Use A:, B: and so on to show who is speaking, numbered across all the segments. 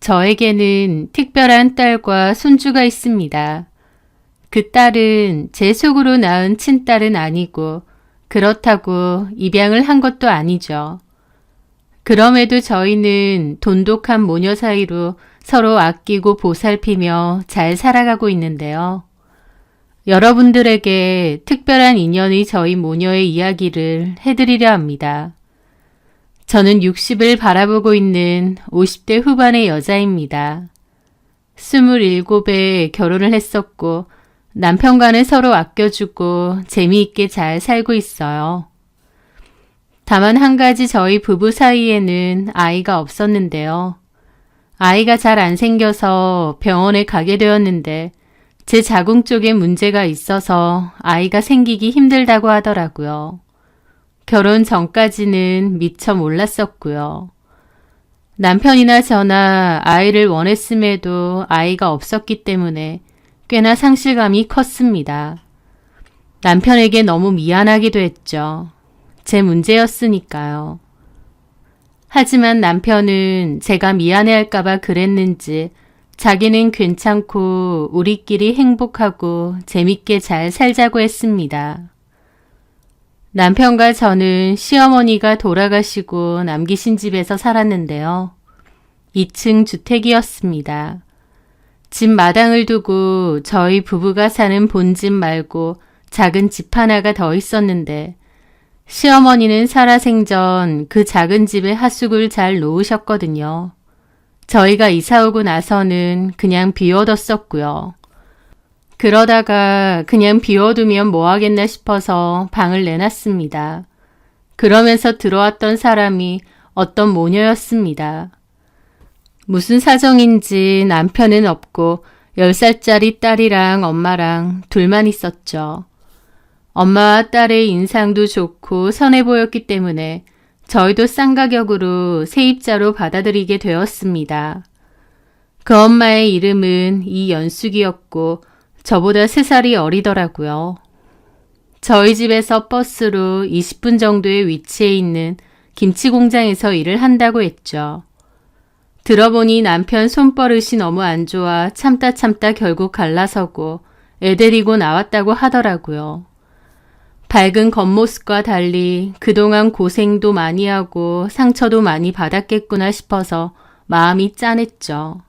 A: 저에게는 특별한 딸과 손주가 있습니다. 그 딸은 제 속으로 낳은 친딸은 아니고 그렇다고 입양을 한 것도 아니죠. 그럼에도 저희는 돈독한 모녀 사이로 서로 아끼고 보살피며 잘 살아가고 있는데요. 여러분들에게 특별한 인연의 저희 모녀의 이야기를 해드리려 합니다. 저는 60을 바라보고 있는 50대 후반의 여자입니다. 27에 결혼을 했었고 남편과는 서로 아껴주고 재미있게 잘 살고 있어요. 다만 한 가지 저희 부부 사이에는 아이가 없었는데요. 아이가 잘 안 생겨서 병원에 가게 되었는데 제 자궁 쪽에 문제가 있어서 아이가 생기기 힘들다고 하더라고요. 결혼 전까지는 미처 몰랐었고요. 남편이나 저나 아이를 원했음에도 아이가 없었기 때문에 꽤나 상실감이 컸습니다. 남편에게 너무 미안하기도 했죠. 제 문제였으니까요. 하지만 남편은 제가 미안해할까봐 그랬는지 자기는 괜찮고 우리끼리 행복하고 재밌게 잘 살자고 했습니다. 남편과 저는 시어머니가 돌아가시고 남기신 집에서 살았는데요. 2층 주택이었습니다. 집 마당을 두고 저희 부부가 사는 본집 말고 작은 집 하나가 더 있었는데 시어머니는 살아생전 그 작은 집에 하숙을 잘 놓으셨거든요. 저희가 이사 오고 나서는 그냥 비워뒀었고요. 그러다가 그냥 비워두면 뭐 하겠나 싶어서 방을 내놨습니다. 그러면서 들어왔던 사람이 어떤 모녀였습니다. 무슨 사정인지 남편은 없고 10살짜리 딸이랑 엄마랑 둘만 있었죠. 엄마와 딸의 인상도 좋고 선해 보였기 때문에 저희도 싼 가격으로 세입자로 받아들이게 되었습니다. 그 엄마의 이름은 이연숙이었고 저보다 3살이 어리더라고요. 저희 집에서 버스로 20분 정도의 위치에 있는 김치 공장에서 일을 한다고 했죠. 들어보니 남편 손버릇이 너무 안 좋아 참다 결국 갈라서고 애 데리고 나왔다고 하더라고요. 밝은 겉모습과 달리 그동안 고생도 많이 하고 상처도 많이 받았겠구나 싶어서 마음이 짠했죠.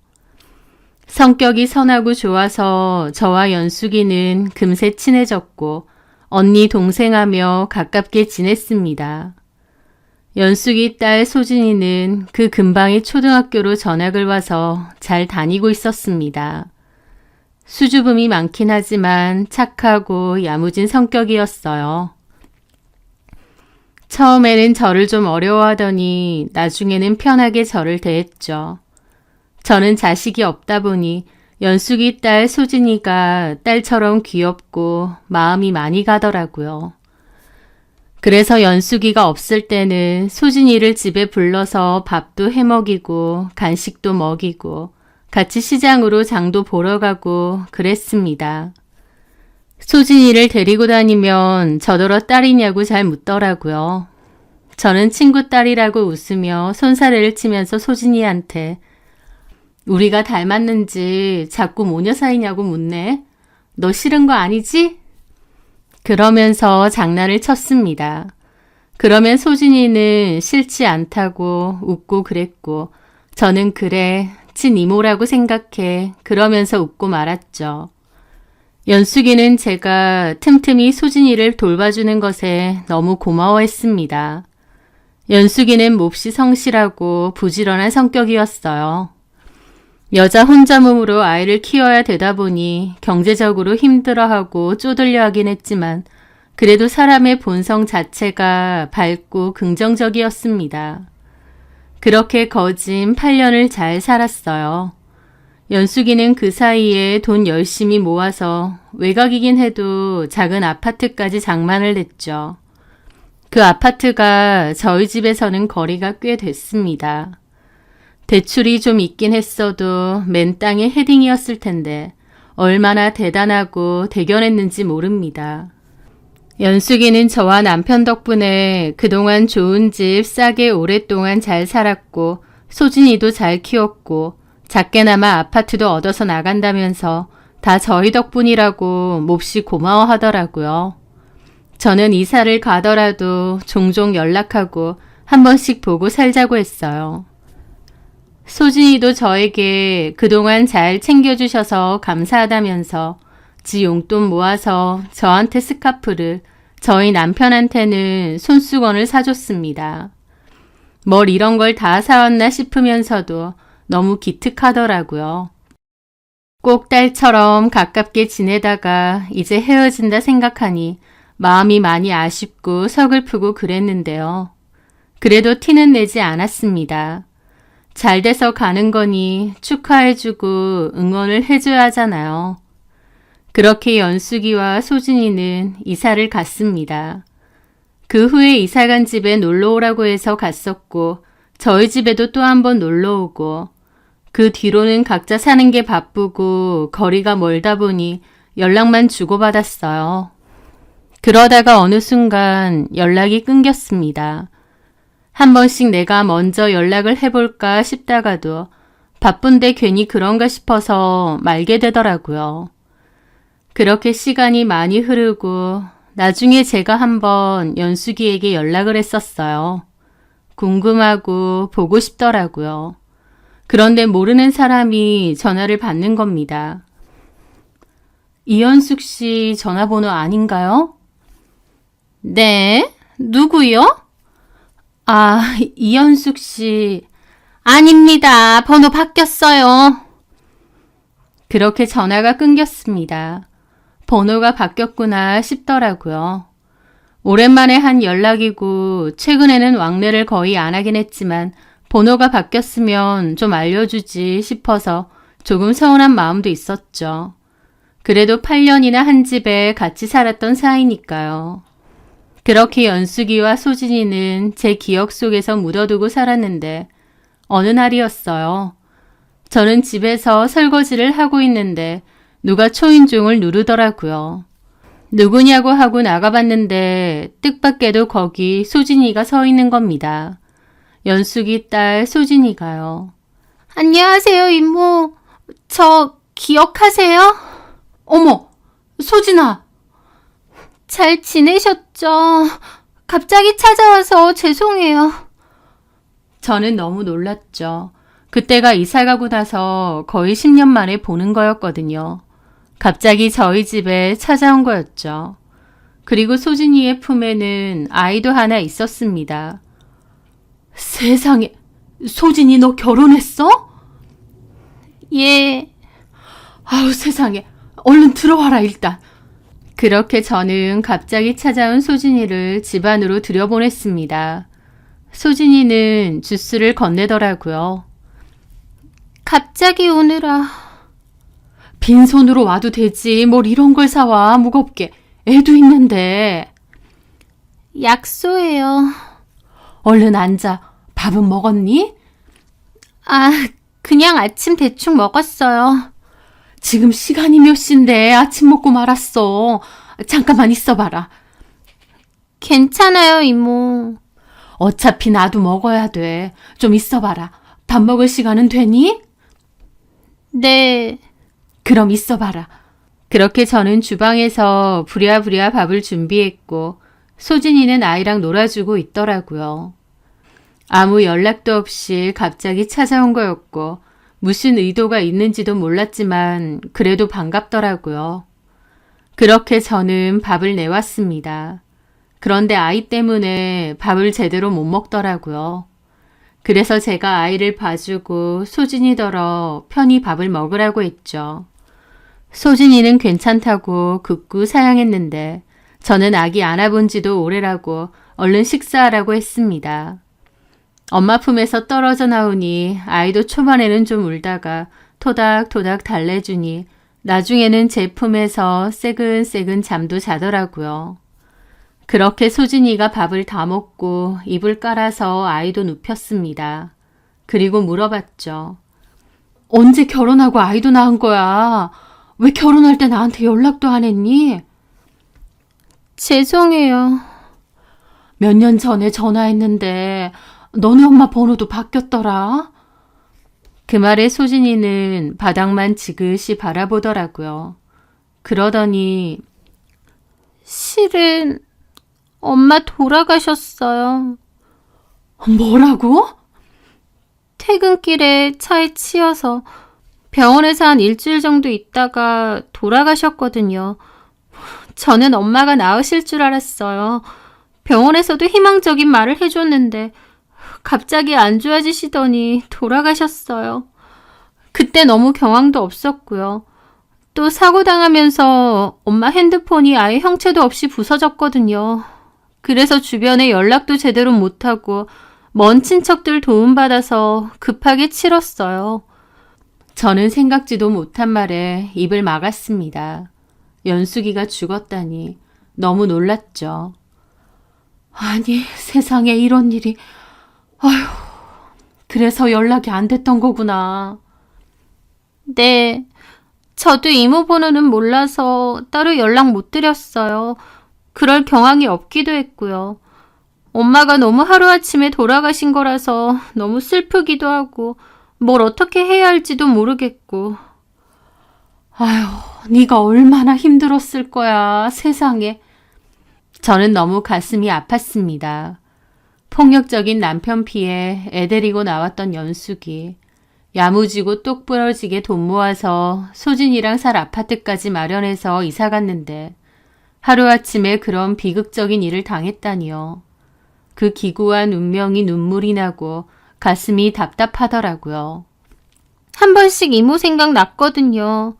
A: 성격이 선하고 좋아서 저와 연숙이는 금세 친해졌고 언니 동생하며 가깝게 지냈습니다. 연숙이 딸 소진이는 그 근방의 초등학교로 전학을 와서 잘 다니고 있었습니다. 수줍음이 많긴 하지만 착하고 야무진 성격이었어요. 처음에는 저를 좀 어려워하더니 나중에는 편하게 저를 대했죠. 저는 자식이 없다 보니 연숙이 딸 소진이가 딸처럼 귀엽고 마음이 많이 가더라고요. 그래서 연숙이가 없을 때는 소진이를 집에 불러서 밥도 해먹이고 간식도 먹이고 같이 시장으로 장도 보러 가고 그랬습니다. 소진이를 데리고 다니면 저더러 딸이냐고 잘 묻더라고요. 저는 친구 딸이라고 웃으며 손사래를 치면서 소진이한테 우리가 닮았는지 자꾸 모녀 사이냐고 묻네. 너 싫은 거 아니지? 그러면서 장난을 쳤습니다. 그러면 소진이는 싫지 않다고 웃고 그랬고 저는 그래 친 이모라고 생각해 그러면서 웃고 말았죠. 연숙이는 제가 틈틈이 소진이를 돌봐주는 것에 너무 고마워했습니다. 연숙이는 몹시 성실하고 부지런한 성격이었어요. 여자 혼자 몸으로 아이를 키워야 되다 보니 경제적으로 힘들어하고 쪼들려 하긴 했지만 그래도 사람의 본성 자체가 밝고 긍정적이었습니다. 그렇게 거진 8년을 잘 살았어요. 연숙이는 그 사이에 돈 열심히 모아서 외곽이긴 해도 작은 아파트까지 장만을 했죠. 그 아파트가 저희 집에서는 거리가 꽤 됐습니다. 대출이 좀 있긴 했어도 맨 땅에 헤딩이었을 텐데 얼마나 대단하고 대견했는지 모릅니다. 연숙이는 저와 남편 덕분에 그동안 좋은 집 싸게 오랫동안 잘 살았고 소진이도 잘 키웠고 작게나마 아파트도 얻어서 나간다면서 다 저희 덕분이라고 몹시 고마워하더라고요. 저는 이사를 가더라도 종종 연락하고 한 번씩 보고 살자고 했어요. 소진이도 저에게 그동안 잘 챙겨주셔서 감사하다면서 지 용돈 모아서 저한테 스카프를, 저희 남편한테는 손수건을 사줬습니다. 뭘 이런 걸 다 사왔나 싶으면서도 너무 기특하더라고요. 꼭 딸처럼 가깝게 지내다가 이제 헤어진다 생각하니 마음이 많이 아쉽고 서글프고 그랬는데요. 그래도 티는 내지 않았습니다. 잘 돼서 가는 거니 축하해주고 응원을 해줘야 하잖아요. 그렇게 연숙이와 소진이는 이사를 갔습니다. 그 후에 이사간 집에 놀러 오라고 해서 갔었고 저희 집에도 또 한 번 놀러 오고 그 뒤로는 각자 사는 게 바쁘고 거리가 멀다 보니 연락만 주고받았어요. 그러다가 어느 순간 연락이 끊겼습니다. 한 번씩 내가 먼저 연락을 해볼까 싶다가도 바쁜데 괜히 그런가 싶어서 말게 되더라고요. 그렇게 시간이 많이 흐르고 나중에 제가 한번 연숙이에게 연락을 했었어요. 궁금하고 보고 싶더라고요. 그런데 모르는 사람이 전화를 받는 겁니다. 이연숙 씨 전화번호 아닌가요? 네, 누구요? 아, 이연숙 씨. 아닙니다. 번호 바뀌었어요. 그렇게 전화가 끊겼습니다. 번호가 바뀌었구나 싶더라고요. 오랜만에 한 연락이고 최근에는 왕래를 거의 안 하긴 했지만 번호가 바뀌었으면 좀 알려주지 싶어서 조금 서운한 마음도 있었죠. 그래도 8년이나 한 집에 같이 살았던 사이니까요. 그렇게 연숙이와 소진이는 제 기억 속에서 묻어두고 살았는데 어느 날이었어요. 저는 집에서 설거지를 하고 있는데 누가 초인종을 누르더라고요. 누구냐고 하고 나가봤는데 뜻밖에도 거기 소진이가 서 있는 겁니다. 연숙이 딸 소진이가요. 안녕하세요, 이모. 저 기억하세요? 어머, 소진아. 잘 지내셨죠? 갑자기 찾아와서 죄송해요. 저는 너무 놀랐죠. 그때가 이사 가고 나서 거의 10년 만에 보는 거였거든요. 갑자기 저희 집에 찾아온 거였죠. 그리고 소진이의 품에는 아이도 하나 있었습니다. 세상에, 소진이 너 결혼했어? 예. 아우 세상에, 얼른 들어와라 일단. 그렇게 저는 갑자기 찾아온 소진이를 집 안으로 들여보냈습니다. 소진이는 주스를 건네더라고요. 갑자기 오느라. 빈손으로 와도 되지 뭘 이런 걸 사와 무겁게. 애도 있는데. 약소해요. 얼른 앉아. 밥은 먹었니? 아, 그냥 아침 대충 먹었어요. 지금 시간이 몇 시인데 아침 먹고 말았어. 잠깐만 있어봐라. 괜찮아요, 이모. 어차피 나도 먹어야 돼. 좀 있어봐라. 밥 먹을 시간은 되니? 네. 그럼 있어봐라. 그렇게 저는 주방에서 부랴부랴 밥을 준비했고 소진이는 아이랑 놀아주고 있더라고요. 아무 연락도 없이 갑자기 찾아온 거였고 무슨 의도가 있는지도 몰랐지만 그래도 반갑더라고요. 그렇게 저는 밥을 내왔습니다. 그런데 아이 때문에 밥을 제대로 못 먹더라고요. 그래서 제가 아이를 봐주고 소진이더러 편히 밥을 먹으라고 했죠. 소진이는 괜찮다고 극구 사양했는데 저는 아기 안아본 지도 오래라고 얼른 식사하라고 했습니다. 엄마 품에서 떨어져 나오니 아이도 초반에는 좀 울다가 토닥토닥 달래주니 나중에는 제 품에서 새근새근 잠도 자더라고요. 그렇게 소진이가 밥을 다 먹고 이불 깔아서 아이도 눕혔습니다. 그리고 물어봤죠. 언제 결혼하고 아이도 낳은 거야? 왜 결혼할 때 나한테 연락도 안 했니? 죄송해요. 몇 년 전에 전화했는데 너네 엄마 번호도 바뀌었더라. 그 말에 소진이는 바닥만 지그시 바라보더라고요. 그러더니 실은 엄마 돌아가셨어요. 뭐라고? 퇴근길에 차에 치여서 병원에서 한 일주일 정도 있다가 돌아가셨거든요. 저는 엄마가 나으실 줄 알았어요. 병원에서도 희망적인 말을 해줬는데 갑자기 안 좋아지시더니 돌아가셨어요. 그때 너무 경황도 없었고요. 또 사고 당하면서 엄마 핸드폰이 아예 형체도 없이 부서졌거든요. 그래서 주변에 연락도 제대로 못하고 먼 친척들 도움받아서 급하게 치렀어요. 저는 생각지도 못한 말에 입을 막았습니다. 연숙이가 죽었다니 너무 놀랐죠. 아니, 세상에 이런 일이. 아휴, 그래서 연락이 안 됐던 거구나. 네, 저도 이모 번호는 몰라서 따로 연락 못 드렸어요. 그럴 경황이 없기도 했고요. 엄마가 너무 하루아침에 돌아가신 거라서 너무 슬프기도 하고 뭘 어떻게 해야 할지도 모르겠고. 아휴, 네가 얼마나 힘들었을 거야, 세상에. 저는 너무 가슴이 아팠습니다. 폭력적인 남편 피해 애 데리고 나왔던 연숙이 야무지고 똑부러지게 돈 모아서 소진이랑 살 아파트까지 마련해서 이사 갔는데 하루아침에 그런 비극적인 일을 당했다니요. 그 기구한 운명이 눈물이 나고 가슴이 답답하더라고요. 한 번씩 이모 생각 났거든요.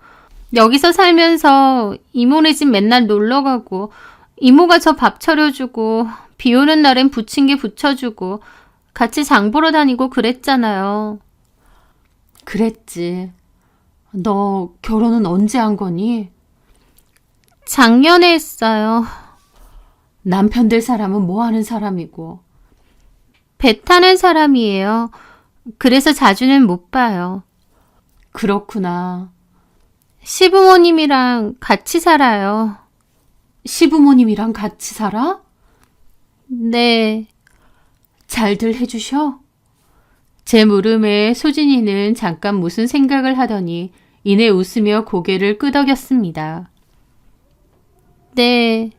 A: 여기서 살면서 이모네 집 맨날 놀러가고 이모가 저 밥 차려주고 비 오는 날엔 부침개 부쳐주고 같이 장 보러 다니고 그랬잖아요. 그랬지. 너 결혼은 언제 한 거니? 작년에 했어요. 남편 될 사람은 뭐 하는 사람이고? 배 타는 사람이에요. 그래서 자주는 못 봐요. 그렇구나. 시부모님이랑 같이 살아요. 시부모님이랑 같이 살아? 네. 잘들 해주셔? 제 물음에 소진이는 잠깐 무슨 생각을 하더니 이내 웃으며 고개를 끄덕였습니다. 네.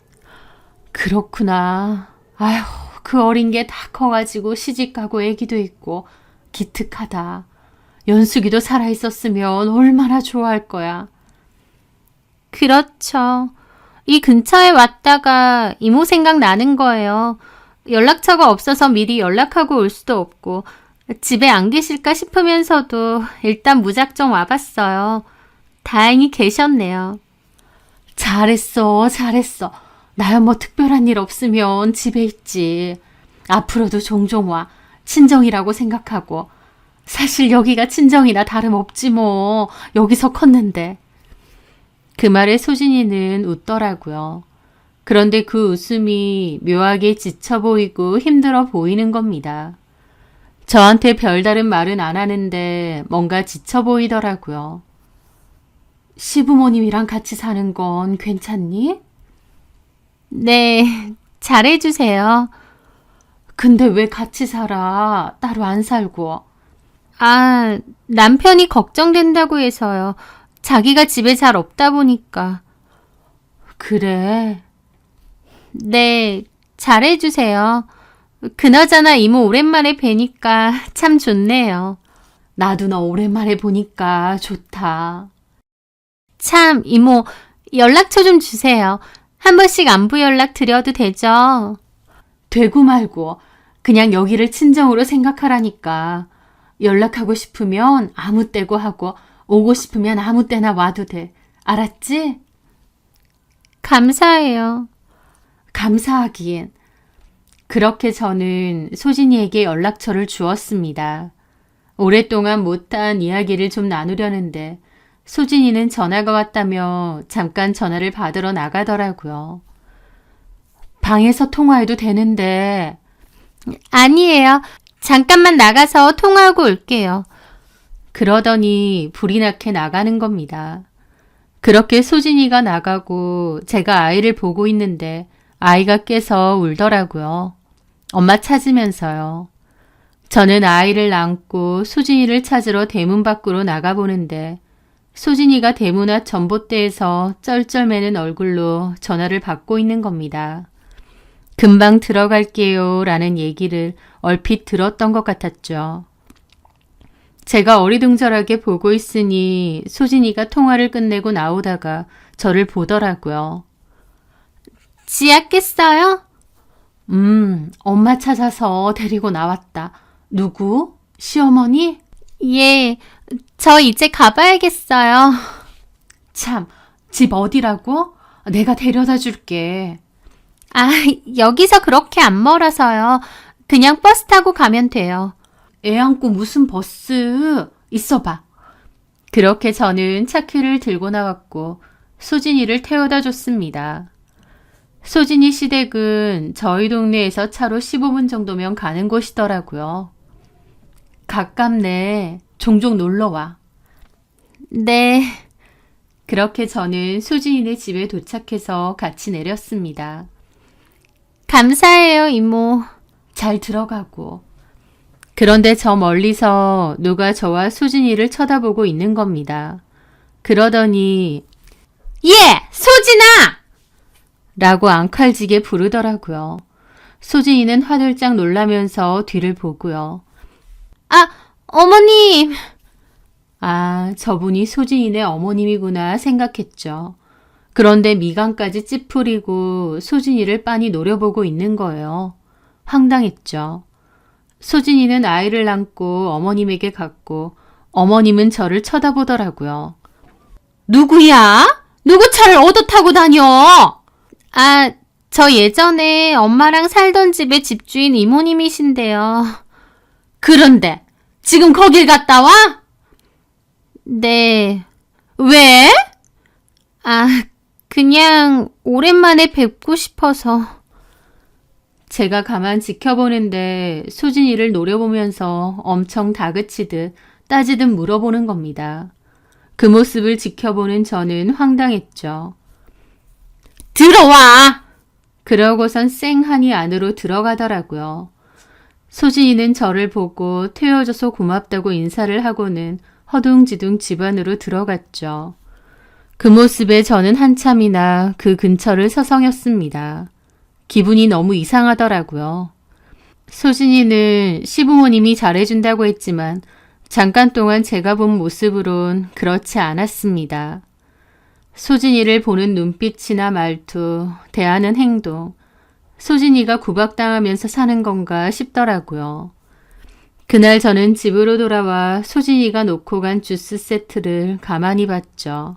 A: 그렇구나. 아휴, 그 어린 게 다 커가지고 시집가고 애기도 있고 기특하다. 연숙이도 살아있었으면 얼마나 좋아할 거야. 그렇죠. 이 근처에 왔다가 이모 생각 나는 거예요. 연락처가 없어서 미리 연락하고 올 수도 없고 집에 안 계실까 싶으면서도 일단 무작정 와봤어요. 다행히 계셨네요. 잘했어, 잘했어. 나야 뭐 특별한 일 없으면 집에 있지. 앞으로도 종종 와. 친정이라고 생각하고. 사실 여기가 친정이나 다름없지 뭐. 여기서 컸는데. 그 말에 소진이는 웃더라고요. 그런데 그 웃음이 묘하게 지쳐 보이고 힘들어 보이는 겁니다. 저한테 별다른 말은 안 하는데 뭔가 지쳐 보이더라고요. 시부모님이랑 같이 사는 건 괜찮니? 네, 잘해주세요. 근데 왜 같이 살아? 따로 안 살고. 아, 남편이 걱정된다고 해서요. 자기가 집에 잘 없다 보니까. 그래. 네, 잘해주세요. 그나저나 이모 오랜만에 뵈니까 참 좋네요. 나도 너 오랜만에 보니까 좋다. 참, 이모, 연락처 좀 주세요. 한 번씩 안부 연락 드려도 되죠? 되고 말고 그냥 여기를 친정으로 생각하라니까. 연락하고 싶으면 아무 때고 하고 오고 싶으면 아무 때나 와도 돼. 알았지? 감사해요. 감사하기엔. 그렇게 저는 소진이에게 연락처를 주었습니다. 오랫동안 못한 이야기를 좀 나누려는데 소진이는 전화가 왔다며 잠깐 전화를 받으러 나가더라고요. 방에서 통화해도 되는데. 아니에요. 잠깐만 나가서 통화하고 올게요. 그러더니 불이 나게 나가는 겁니다. 그렇게 소진이가 나가고 제가 아이를 보고 있는데 아이가 깨서 울더라고요. 엄마 찾으면서요. 저는 아이를 안고 소진이를 찾으러 대문 밖으로 나가보는데 소진이가 대문 앞 전봇대에서 쩔쩔매는 얼굴로 전화를 받고 있는 겁니다. 금방 들어갈게요 라는 얘기를 얼핏 들었던 것 같았죠. 제가 어리둥절하게 보고 있으니 소진이가 통화를 끝내고 나오다가 저를 보더라고요. 지아 깼어요? 엄마 찾아서 데리고 나왔다. 누구? 시어머니? 예, 저 이제 가봐야겠어요. 참, 집 어디라고? 내가 데려다 줄게. 아, 여기서 그렇게 안 멀어서요. 그냥 버스 타고 가면 돼요. 애 안고 무슨 버스? 있어봐. 그렇게 저는 차키를 들고 나왔고 소진이를 태워다 줬습니다. 소진이 시댁은 저희 동네에서 차로 15분 정도면 가는 곳이더라고요. 가깝네. 종종 놀러와. 네. 그렇게 저는 소진이네 집에 도착해서 같이 내렸습니다. 감사해요, 이모. 잘 들어가고. 그런데 저 멀리서 누가 저와 소진이를 쳐다보고 있는 겁니다. 그러더니 예! 소진아! 라고 앙칼지게 부르더라고요. 소진이는 화들짝 놀라면서 뒤를 보고요. 아, 어머님! 아, 저분이 소진이네 어머님이구나 생각했죠. 그런데 미간까지 찌푸리고 소진이를 빤히 노려보고 있는 거예요. 황당했죠. 소진이는 아이를 안고 어머님에게 갔고 어머님은 저를 쳐다보더라고요. 누구야? 누구 차를 얻어 타고 다녀? 아, 저 예전에 엄마랑 살던 집의 집주인 이모님이신데요. 그런데 지금 거길 갔다 와? 네. 왜? 아, 그냥 오랜만에 뵙고 싶어서. 제가 가만 지켜보는데 소진이를 노려보면서 엄청 다그치듯 따지듯 물어보는 겁니다. 그 모습을 지켜보는 저는 황당했죠. 들어와! 그러고선 쌩하니 안으로 들어가더라고요. 소진이는 저를 보고 태워줘서 고맙다고 인사를 하고는 허둥지둥 집 안으로 들어갔죠. 그 모습에 저는 한참이나 그 근처를 서성였습니다. 기분이 너무 이상하더라고요. 소진이는 시부모님이 잘해준다고 했지만 잠깐 동안 제가 본 모습으론 그렇지 않았습니다. 소진이를 보는 눈빛이나 말투, 대하는 행동, 소진이가 구박당하면서 사는 건가 싶더라고요. 그날 저는 집으로 돌아와 소진이가 놓고 간 주스 세트를 가만히 봤죠.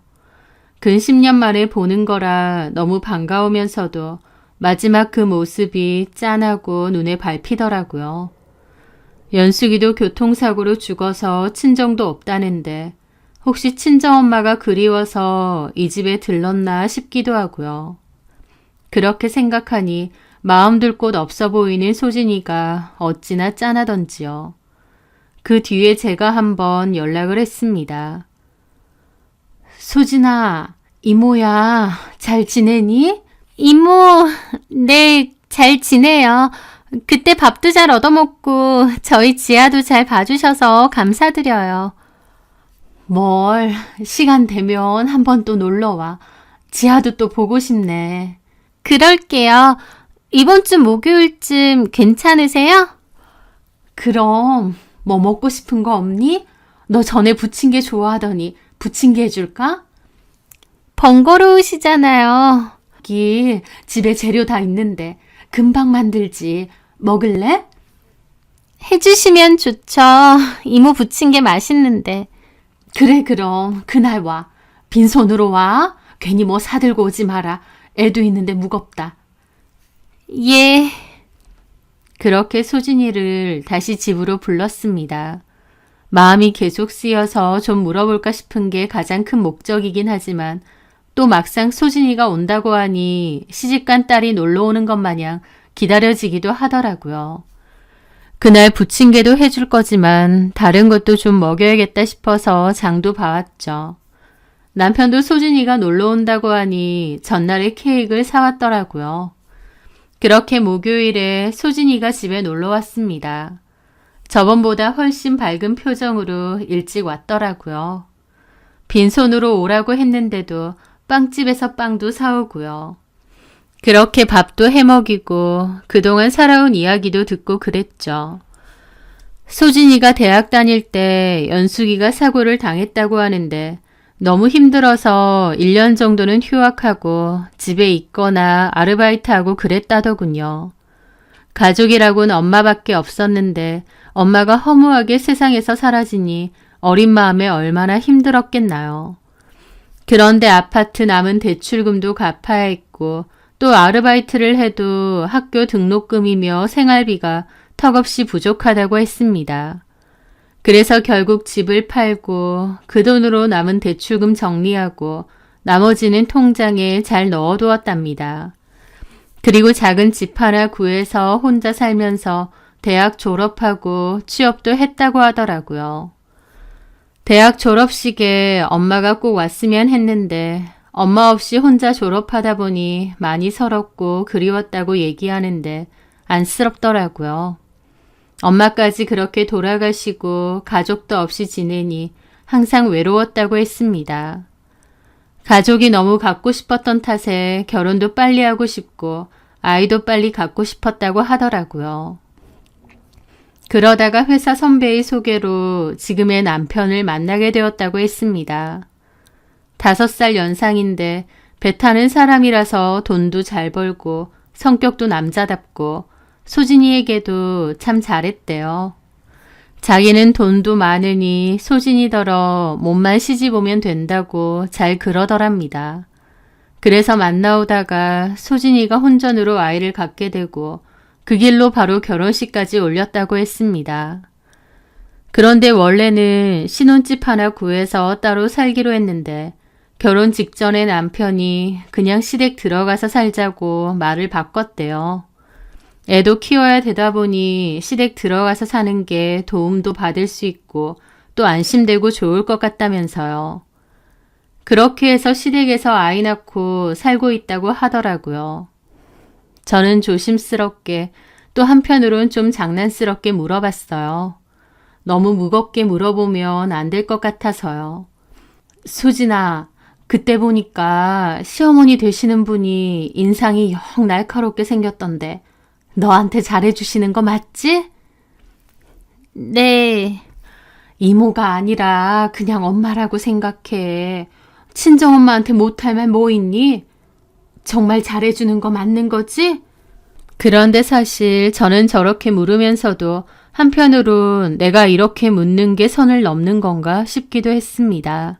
A: 근 10년 만에 보는 거라 너무 반가우면서도 마지막 그 모습이 짠하고 눈에 밟히더라고요. 연숙이도 교통사고로 죽어서 친정도 없다는데 혹시 친정엄마가 그리워서 이 집에 들렀나 싶기도 하고요. 그렇게 생각하니 마음 둘 곳 없어 보이는 소진이가 어찌나 짠하던지요. 그 뒤에 제가 한번 연락을 했습니다. 소진아, 이모야, 잘 지내니? 이모, 네, 잘 지내요. 그때 밥도 잘 얻어먹고 저희 지아도 잘 봐주셔서 감사드려요. 뭘, 시간 되면 한번 또 놀러와. 지아도 또 보고 싶네. 그럴게요. 이번 주 목요일쯤 괜찮으세요? 그럼 뭐 먹고 싶은 거 없니? 너 전에 부침개 좋아하더니 부침개 해줄까? 번거로우시잖아요. 여기 집에 재료 다 있는데 금방 만들지. 먹을래? 해주시면 좋죠. 이모 부침개 맛있는데. 그래 그럼 그날 와. 빈손으로 와. 괜히 뭐 사들고 오지 마라. 애도 있는데 무겁다. 예. 그렇게 소진이를 다시 집으로 불렀습니다. 마음이 계속 쓰여서 좀 물어볼까 싶은 게 가장 큰 목적이긴 하지만 또 막상 소진이가 온다고 하니 시집간 딸이 놀러 오는 것 마냥 기다려지기도 하더라고요. 그날 부침개도 해줄 거지만 다른 것도 좀 먹여야겠다 싶어서 장도 봐왔죠. 남편도 소진이가 놀러 온다고 하니 전날에 케이크를 사왔더라고요. 그렇게 목요일에 소진이가 집에 놀러 왔습니다. 저번보다 훨씬 밝은 표정으로 일찍 왔더라고요. 빈손으로 오라고 했는데도 빵집에서 빵도 사오고요. 그렇게 밥도 해먹이고 그동안 살아온 이야기도 듣고 그랬죠. 소진이가 대학 다닐 때 연숙이가 사고를 당했다고 하는데 너무 힘들어서 1년 정도는 휴학하고 집에 있거나 아르바이트하고 그랬다더군요. 가족이라고는 엄마밖에 없었는데 엄마가 허무하게 세상에서 사라지니 어린 마음에 얼마나 힘들었겠나요. 그런데 아파트 남은 대출금도 갚아야 했고 또 아르바이트를 해도 학교 등록금이며 생활비가 턱없이 부족하다고 했습니다. 그래서 결국 집을 팔고 그 돈으로 남은 대출금 정리하고 나머지는 통장에 잘 넣어두었답니다. 그리고 작은 집 하나 구해서 혼자 살면서 대학 졸업하고 취업도 했다고 하더라고요. 대학 졸업식에 엄마가 꼭 왔으면 했는데 엄마 없이 혼자 졸업하다 보니 많이 서럽고 그리웠다고 얘기하는데 안쓰럽더라고요. 엄마까지 그렇게 돌아가시고 가족도 없이 지내니 항상 외로웠다고 했습니다. 가족이 너무 갖고 싶었던 탓에 결혼도 빨리 하고 싶고 아이도 빨리 갖고 싶었다고 하더라고요. 그러다가 회사 선배의 소개로 지금의 남편을 만나게 되었다고 했습니다. 5살 연상인데 배 타는 사람이라서 돈도 잘 벌고 성격도 남자답고 소진이에게도 참 잘했대요. 자기는 돈도 많으니 소진이더러 몸만 시집오면 된다고 잘 그러더랍니다. 그래서 만나오다가 소진이가 혼전으로 아이를 갖게 되고 그 길로 바로 결혼식까지 올렸다고 했습니다. 그런데 원래는 신혼집 하나 구해서 따로 살기로 했는데 결혼 직전에 남편이 그냥 시댁 들어가서 살자고 말을 바꿨대요. 애도 키워야 되다 보니 시댁 들어가서 사는 게 도움도 받을 수 있고 또 안심되고 좋을 것 같다면서요. 그렇게 해서 시댁에서 아이 낳고 살고 있다고 하더라고요. 저는 조심스럽게 또 한편으론 좀 장난스럽게 물어봤어요. 너무 무겁게 물어보면 안 될 것 같아서요. 수진아, 그때 보니까 시어머니 되시는 분이 인상이 영 날카롭게 생겼던데 너한테 잘해주시는 거 맞지? 네. 이모가 아니라 그냥 엄마라고 생각해. 친정엄마한테 못할 말 뭐 있니? 정말 잘해주는 거 맞는 거지? 그런데 사실 저는 저렇게 물으면서도 한편으론 내가 이렇게 묻는 게 선을 넘는 건가 싶기도 했습니다.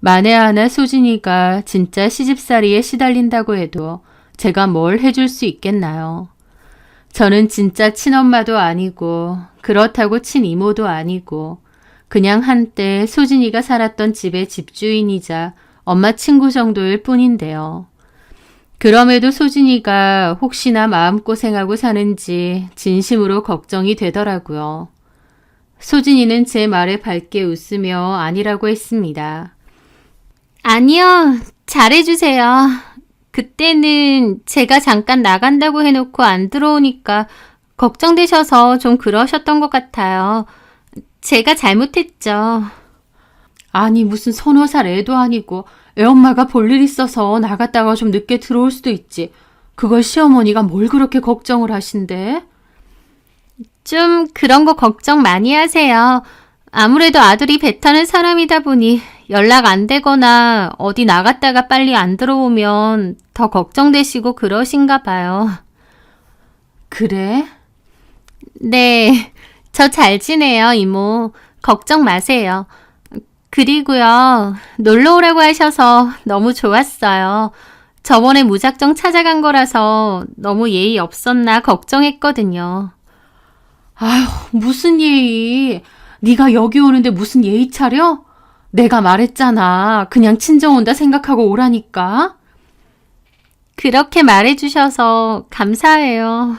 A: 만에 하나 소진이가 진짜 시집살이에 시달린다고 해도 제가 뭘 해줄 수 있겠나요? 저는 진짜 친엄마도 아니고 그렇다고 친이모도 아니고 그냥 한때 소진이가 살았던 집의 집주인이자 엄마 친구 정도일 뿐인데요. 그럼에도 소진이가 혹시나 마음고생하고 사는지 진심으로 걱정이 되더라고요. 소진이는 제 말에 밝게 웃으며 아니라고 했습니다. 아니요, 잘해주세요. 그때는 제가 잠깐 나간다고 해놓고 안 들어오니까 걱정되셔서 좀 그러셨던 것 같아요. 제가 잘못했죠. 아니 무슨 3-4살 애도 아니고 애엄마가 볼 일 있어서 나갔다가 좀 늦게 들어올 수도 있지. 그걸 시어머니가 뭘 그렇게 걱정을 하신대? 좀 그런 거 걱정 많이 하세요. 아무래도 아들이 배 타는 사람이다 보니 연락 안 되거나 어디 나갔다가 빨리 안 들어오면 더 걱정되시고 그러신가 봐요. 그래? 네, 저 잘 지내요, 이모. 걱정 마세요. 그리고요, 놀러 오라고 하셔서 너무 좋았어요. 저번에 무작정 찾아간 거라서 너무 예의 없었나 걱정했거든요. 아휴, 무슨 예의. 네가 여기 오는데 무슨 예의 차려? 내가 말했잖아. 그냥 친정 온다 생각하고 오라니까. 그렇게 말해주셔서 감사해요.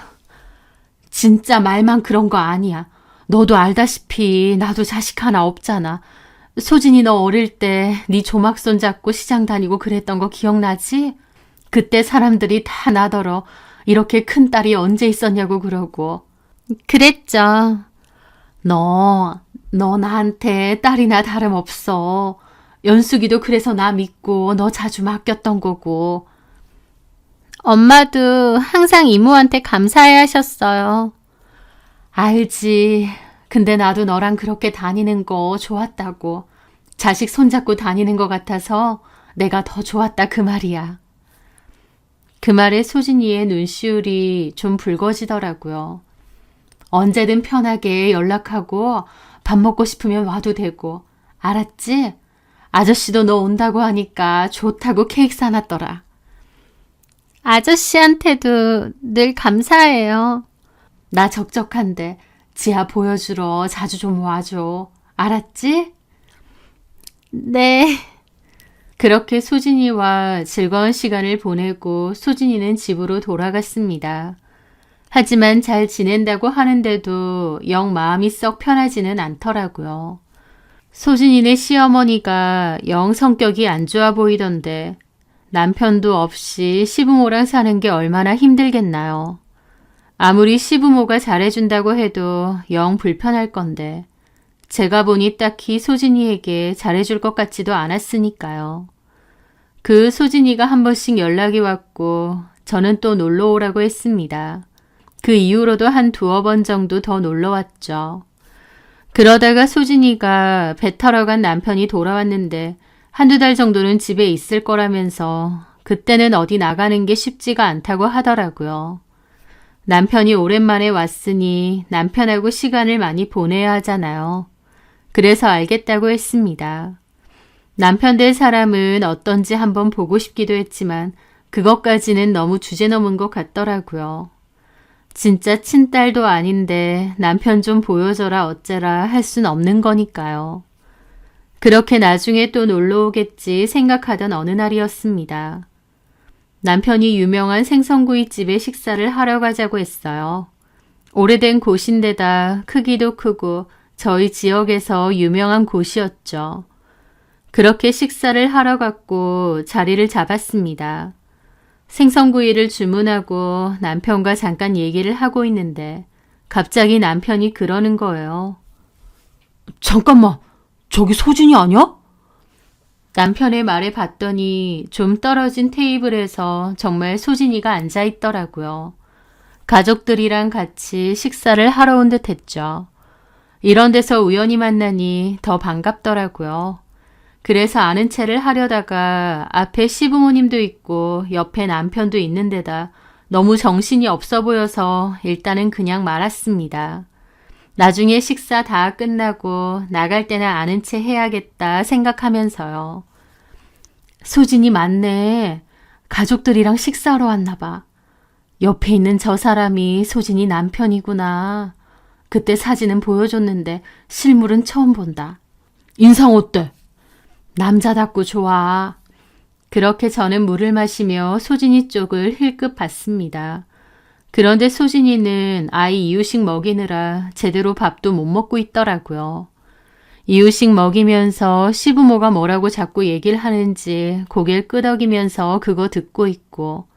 A: 진짜 말만 그런 거 아니야. 너도 알다시피 나도 자식 하나 없잖아. 소진이 너 어릴 때 네 조막 손잡고 시장 다니고 그랬던 거 기억나지? 그때 사람들이 다 나더러 이렇게 큰 딸이 언제 있었냐고 그러고. 그랬죠. 너 나한테 딸이나 다름없어. 연숙이도 그래서 나 믿고 너 자주 맡겼던 거고. 엄마도 항상 이모한테 감사해 하셨어요. 알지. 근데 나도 너랑 그렇게 다니는 거 좋았다고. 자식 손잡고 다니는 것 같아서 내가 더 좋았다 그 말이야. 그 말에 소진이의 눈시울이 좀 붉어지더라고요. 언제든 편하게 연락하고 밥 먹고 싶으면 와도 되고. 알았지? 아저씨도 너 온다고 하니까 좋다고 케이크 사놨더라. 아저씨한테도 늘 감사해요. 나 적적한데 지하 보여주러 자주 좀 와줘. 알았지? 네. 그렇게 소진이와 즐거운 시간을 보내고 소진이는 집으로 돌아갔습니다. 하지만 잘 지낸다고 하는데도 영 마음이 썩 편하지는 않더라고요. 소진이네 시어머니가 영 성격이 안 좋아 보이던데 남편도 없이 시부모랑 사는 게 얼마나 힘들겠나요. 아무리 시부모가 잘해준다고 해도 영 불편할 건데 제가 보니 딱히 소진이에게 잘해줄 것 같지도 않았으니까요. 그 소진이가 한 번씩 연락이 왔고 저는 또 놀러 오라고 했습니다. 그 이후로도 한 두어 번 정도 더 놀러 왔죠. 그러다가 소진이가 배 타러 간 남편이 돌아왔는데 한두 달 정도는 집에 있을 거라면서 그때는 어디 나가는 게 쉽지가 않다고 하더라고요. 남편이 오랜만에 왔으니 남편하고 시간을 많이 보내야 하잖아요. 그래서 알겠다고 했습니다. 남편 될 사람은 어떤지 한번 보고 싶기도 했지만 그것까지는 너무 주제 넘은 것 같더라고요. 진짜 친딸도 아닌데 남편 좀 보여줘라 어째라 할 순 없는 거니까요. 그렇게 나중에 또 놀러 오겠지 생각하던 어느 날이었습니다. 남편이 유명한 생선구이집에 식사를 하러 가자고 했어요. 오래된 곳인데다 크기도 크고 저희 지역에서 유명한 곳이었죠. 그렇게 식사를 하러 갔고 자리를 잡았습니다. 생선구이를 주문하고 남편과 잠깐 얘기를 하고 있는데 갑자기 남편이 그러는 거예요. 잠깐만, 저기 소진이 아니야? 남편의 말에 봤더니 좀 떨어진 테이블에서 정말 소진이가 앉아 있더라고요. 가족들이랑 같이 식사를 하러 온 듯 했죠. 이런 데서 우연히 만나니 더 반갑더라고요. 그래서 아는 체를 하려다가 앞에 시부모님도 있고 옆에 남편도 있는 데다 너무 정신이 없어 보여서 일단은 그냥 말았습니다. 나중에 식사 다 끝나고 나갈 때나 아는 체 해야겠다 생각하면서요. 소진이 맞네. 가족들이랑 식사하러 왔나 봐. 옆에 있는 저 사람이 소진이 남편이구나. 그때 사진은 보여줬는데 실물은 처음 본다. 인상 어때? 남자답고 좋아. 그렇게 저는 물을 마시며 소진이 쪽을 힐끗 봤습니다. 그런데 소진이는 아이 이유식 먹이느라 제대로 밥도 못 먹고 있더라고요. 이유식 먹이면서 시부모가 뭐라고 자꾸 얘기를 하는지 고개를 끄덕이면서 그거 듣고 있고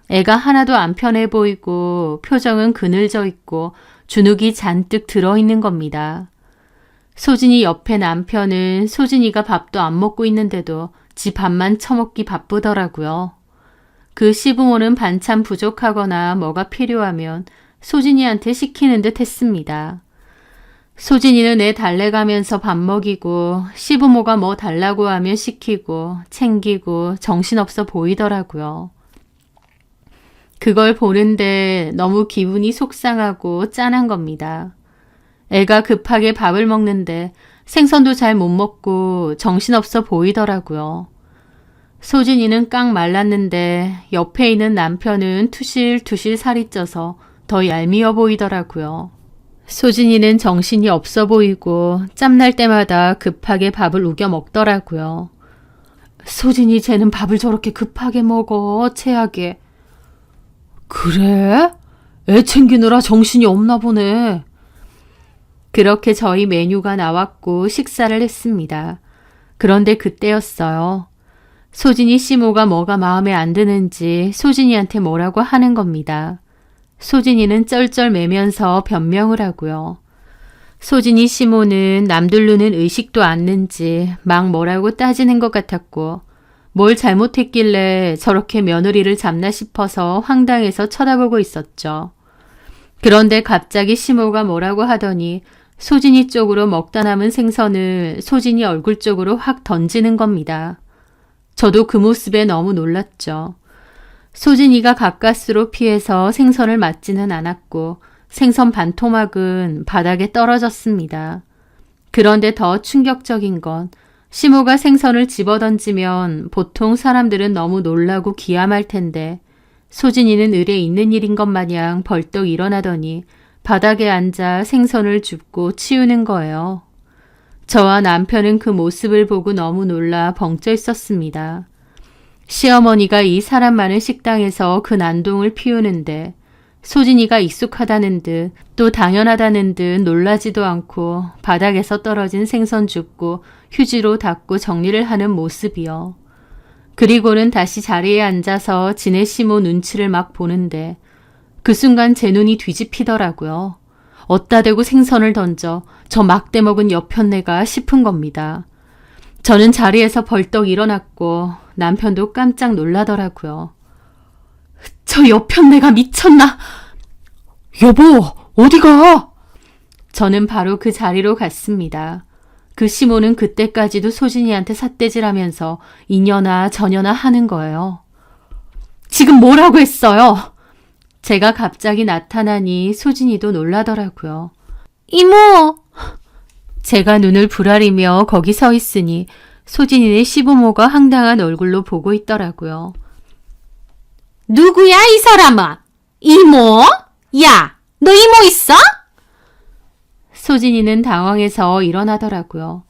A: 애가 하나도 안 편해 보이고 표정은 그늘져 있고 주눅이 잔뜩 들어있는 겁니다. 소진이 옆에 남편은 소진이가 밥도 안 먹고 있는데도 지 밥만 처먹기 바쁘더라고요. 그 시부모는 반찬 부족하거나 뭐가 필요하면 소진이한테 시키는 듯 했습니다. 소진이는 애 달래가면서 밥 먹이고 시부모가 뭐 달라고 하면 시키고 챙기고 정신없어 보이더라고요. 그걸 보는데 너무 기분이 속상하고 짠한 겁니다. 애가 급하게 밥을 먹는데 생선도 잘 못 먹고 정신없어 보이더라고요. 소진이는 깡 말랐는데 옆에 있는 남편은 투실투실 살이 쪄서 더 얄미워 보이더라고요. 소진이는 정신이 없어 보이고 짬날 때마다 급하게 밥을 우겨 먹더라고요. 소진이 쟤는 밥을 저렇게 급하게 먹어, 체하게. 그래? 애 챙기느라 정신이 없나 보네. 그렇게 저희 메뉴가 나왔고 식사를 했습니다. 그런데 그때였어요. 소진이 시모가 뭐가 마음에 안 드는지 소진이한테 뭐라고 하는 겁니다. 소진이는 쩔쩔매면서 변명을 하고요. 소진이 시모는 남들르는 의식도 않는지 막 뭐라고 따지는 것 같았고 뭘 잘못했길래 저렇게 며느리를 잡나 싶어서 황당해서 쳐다보고 있었죠. 그런데 갑자기 시모가 뭐라고 하더니 소진이 쪽으로 먹다 남은 생선을 소진이 얼굴 쪽으로 확 던지는 겁니다. 저도 그 모습에 너무 놀랐죠. 소진이가 가까스로 피해서 생선을 맞지는 않았고 생선 반토막은 바닥에 떨어졌습니다. 그런데 더 충격적인 건 시모가 생선을 집어던지면 보통 사람들은 너무 놀라고 기함할 텐데 소진이는 을에 있는 일인 것 마냥 벌떡 일어나더니 바닥에 앉아 생선을 줍고 치우는 거예요. 저와 남편은 그 모습을 보고 너무 놀라 벙쪄 있었습니다. 시어머니가 이 사람 많은 식당에서 그 난동을 피우는데 소진이가 익숙하다는 듯 또 당연하다는 듯 놀라지도 않고 바닥에서 떨어진 생선 줍고 휴지로 닦고 정리를 하는 모습이요. 그리고는 다시 자리에 앉아서 지네 시모 눈치를 막 보는데 그 순간 제 눈이 뒤집히더라고요. 어따 대고 생선을 던져 저 막대 먹은 여편네가 싶은 겁니다. 저는 자리에서 벌떡 일어났고 남편도 깜짝 놀라더라고요. 저 여편네가 미쳤나? 여보, 어디가? 저는 바로 그 자리로 갔습니다. 그 시모는 그때까지도 소진이한테 삿대질하면서 이녀나 저녀나 하는 거예요. 지금 뭐라고 했어요? 제가 갑자기 나타나니 소진이도 놀라더라고요. 이모! 제가 눈을 부라리며 거기 서 있으니 소진이네 시부모가 황당한 얼굴로 보고 있더라고요. 누구야 이 사람아? 이모? 야, 너 이모 있어? 소진이는 당황해서 일어나더라고요.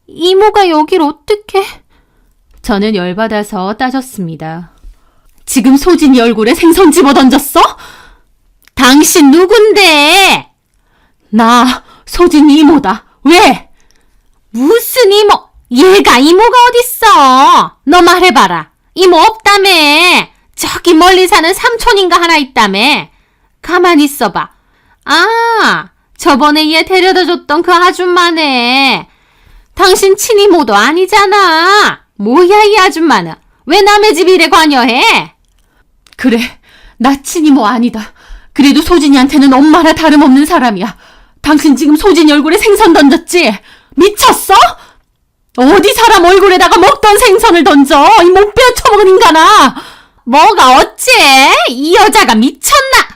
A: 이모가 여길 어떻게... 저는 열받아서 따졌습니다. 지금 소진이 얼굴에 생선 집어던졌어? 당신 누군데? 나 소진이 이모다. 왜? 무슨 이모? 얘가 이모가 어딨어? 너 말해봐라. 이모 없다며. 저기 멀리 사는 삼촌인가 하나 있다며. 가만히 있어봐. 아, 저번에 얘 데려다 줬던 그 아줌마네. 당신 친이모도 아니잖아. 뭐야 이 아줌마는. 왜 남의 집 일에 관여해? 그래, 나 친이모 아니다. 그래도 소진이한테는 엄마라 다름없는 사람이야. 당신 지금 소진이 얼굴에 생선 던졌지? 미쳤어? 어디 사람 얼굴에다가 먹던 생선을 던져? 이 못 베어 처먹은 인간아. 뭐가 어째? 이 여자가 미쳤나?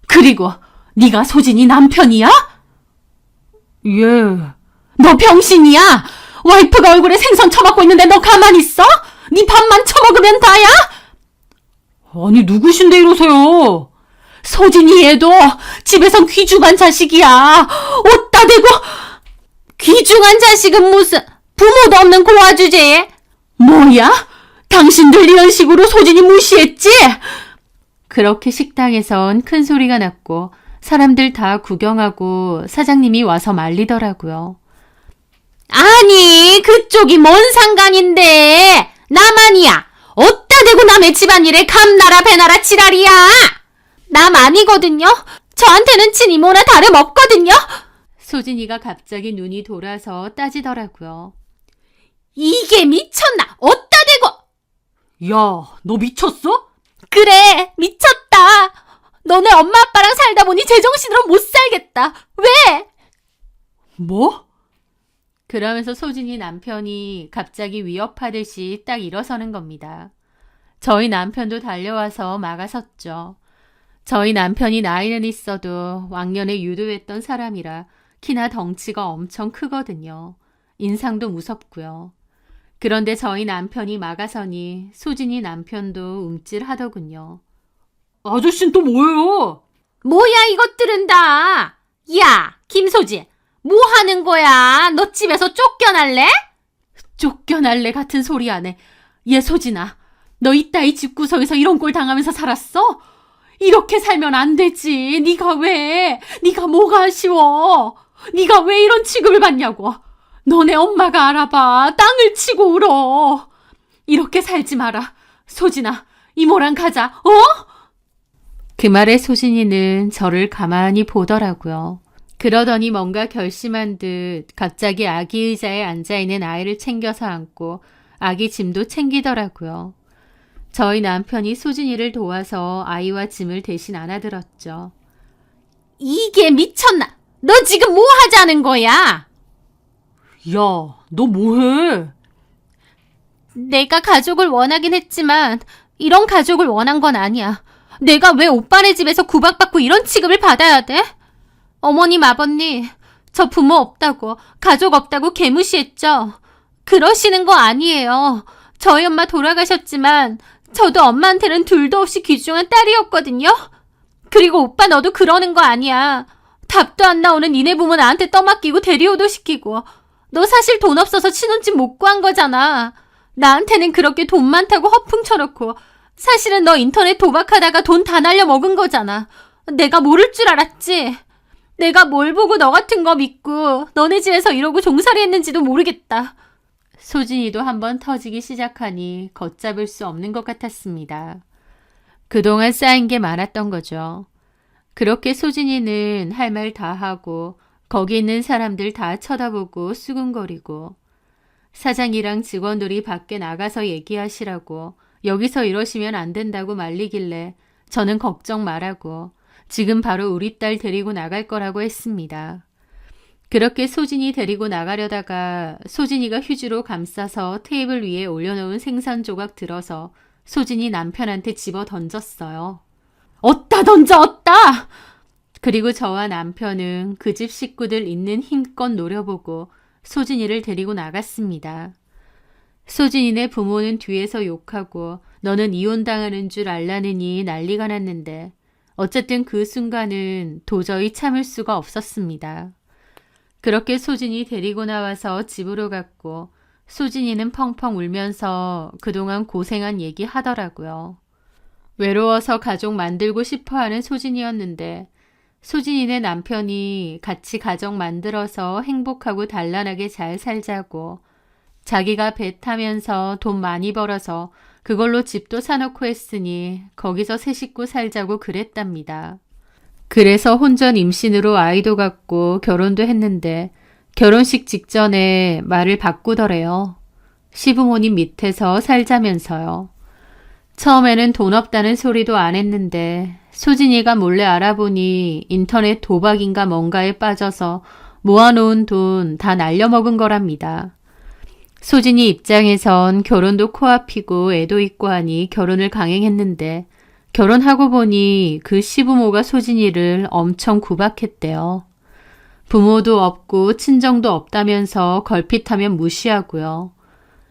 A: 그리고 네가 소진이 남편이야? 예. 너 병신이야? 와이프가 얼굴에 생선 처먹고 있는데 너 가만히 있어? 네 밥만 처먹으면 다야? 아니 누구신데 이러세요? 소진이 얘도 집에선 귀중한 자식이야. 어따 대고 귀중한 자식은 무슨 부모도 없는 고아 주제에. 뭐야? 당신들 이런 식으로 소진이 무시했지? 그렇게 식당에선 큰 소리가 났고 사람들 다 구경하고 사장님이 와서 말리더라고요. 아니 그쪽이 뭔 상관인데 나만이야. 어따 대고 남의 집안일에 감나라 배나라 지랄이야. 남 아니거든요. 저한테는 친이모나 다름없거든요. 소진이가 갑자기 눈이 돌아서 따지더라고요. 이게 미쳤나? 어따 대고. 야, 너 미쳤어? 그래, 미쳤다. 너네 엄마 아빠랑 살다 보니 제정신으로 못 살겠다. 왜? 뭐? 그러면서 소진이 남편이 갑자기 위협하듯이 딱 일어서는 겁니다. 저희 남편도 달려와서 막아섰죠. 저희 남편이 나이는 있어도 왕년에 유도했던 사람이라 키나 덩치가 엄청 크거든요. 인상도 무섭고요. 그런데 저희 남편이 막아서니 소진이 남편도 움찔하더군요. 아저씨는 또 뭐예요? 뭐야 이것들은 다. 야, 김소진. 뭐 하는 거야? 너 집에서 쫓겨날래? 쫓겨날래 같은 소리 안 해. 얘 소진아, 너 이따위 집구석에서 이런 꼴 당하면서 살았어? 이렇게 살면 안 되지. 네가 왜? 네가 뭐가 아쉬워? 네가 왜 이런 취급을 받냐고. 너네 엄마가 알아봐. 땅을 치고 울어. 이렇게 살지 마라. 소진아, 이모랑 가자. 어? 그 말에 소진이는 저를 가만히 보더라고요. 그러더니 뭔가 결심한 듯 갑자기 아기 의자에 앉아있는 아이를 챙겨서 안고 아기 짐도 챙기더라고요. 저희 남편이 소진이를 도와서 아이와 짐을 대신 안아들었죠. 이게 미쳤나? 너 지금 뭐 하자는 거야?
B: 야, 너 뭐해?
A: 내가 가족을 원하긴 했지만 이런 가족을 원한 건 아니야. 내가 왜 오빠네 집에서 구박받고 이런 취급을 받아야 돼? 어머님, 아버님, 저 부모 없다고, 가족 없다고 개무시했죠? 그러시는 거 아니에요. 저희 엄마 돌아가셨지만 저도 엄마한테는 둘도 없이 귀중한 딸이었거든요. 그리고 오빠 너도 그러는 거 아니야. 답도 안 나오는 니네 부모 나한테 떠맡기고 대리호도 시키고. 너 사실 돈 없어서 신혼집 못 구한 거잖아. 나한테는 그렇게 돈 많다고 허풍 쳐놓고 사실은 너 인터넷 도박하다가 돈 다 날려 먹은 거잖아. 내가 모를 줄 알았지. 내가 뭘 보고 너 같은 거 믿고 너네 집에서 이러고 종살이 했는지도 모르겠다. 소진이도 한번 터지기 시작하니 걷잡을 수 없는 것 같았습니다. 그동안 쌓인 게 많았던 거죠. 그렇게 소진이는 할 말 다 하고 거기 있는 사람들 다 쳐다보고 수군거리고 사장이랑 직원들이 밖에 나가서 얘기하시라고 여기서 이러시면 안 된다고 말리길래 저는 걱정 말라고 지금 바로 우리 딸 데리고 나갈 거라고 했습니다. 그렇게 소진이 데리고 나가려다가 소진이가 휴지로 감싸서 테이블 위에 올려놓은 생선 조각 들어서 소진이 남편한테 집어 던졌어요. 어디다 던져, 어디다! 그리고 저와 남편은 그 집 식구들 있는 힘껏 노려보고 소진이를 데리고 나갔습니다. 소진이네 부모는 뒤에서 욕하고 너는 이혼당하는 줄 알라느니 난리가 났는데 어쨌든 그 순간은 도저히 참을 수가 없었습니다. 그렇게 소진이 데리고 나와서 집으로 갔고 소진이는 펑펑 울면서 그동안 고생한 얘기 하더라고요. 외로워서 가족 만들고 싶어하는 소진이었는데 소진이네 남편이 같이 가족 만들어서 행복하고 단란하게 잘 살자고 자기가 배 타면서 돈 많이 벌어서 그걸로 집도 사놓고 했으니 거기서 새 식구 살자고 그랬답니다. 그래서 혼전 임신으로 아이도 갖고 결혼도 했는데 결혼식 직전에 말을 바꾸더래요. 시부모님 밑에서 살자면서요. 처음에는 돈 없다는 소리도 안 했는데 소진이가 몰래 알아보니 인터넷 도박인가 뭔가에 빠져서 모아놓은 돈 다 날려먹은 거랍니다. 소진이 입장에선 결혼도 코앞이고 애도 있고 하니 결혼을 강행했는데 결혼하고 보니 그 시부모가 소진이를 엄청 구박했대요. 부모도 없고 친정도 없다면서 걸핏하면 무시하고요.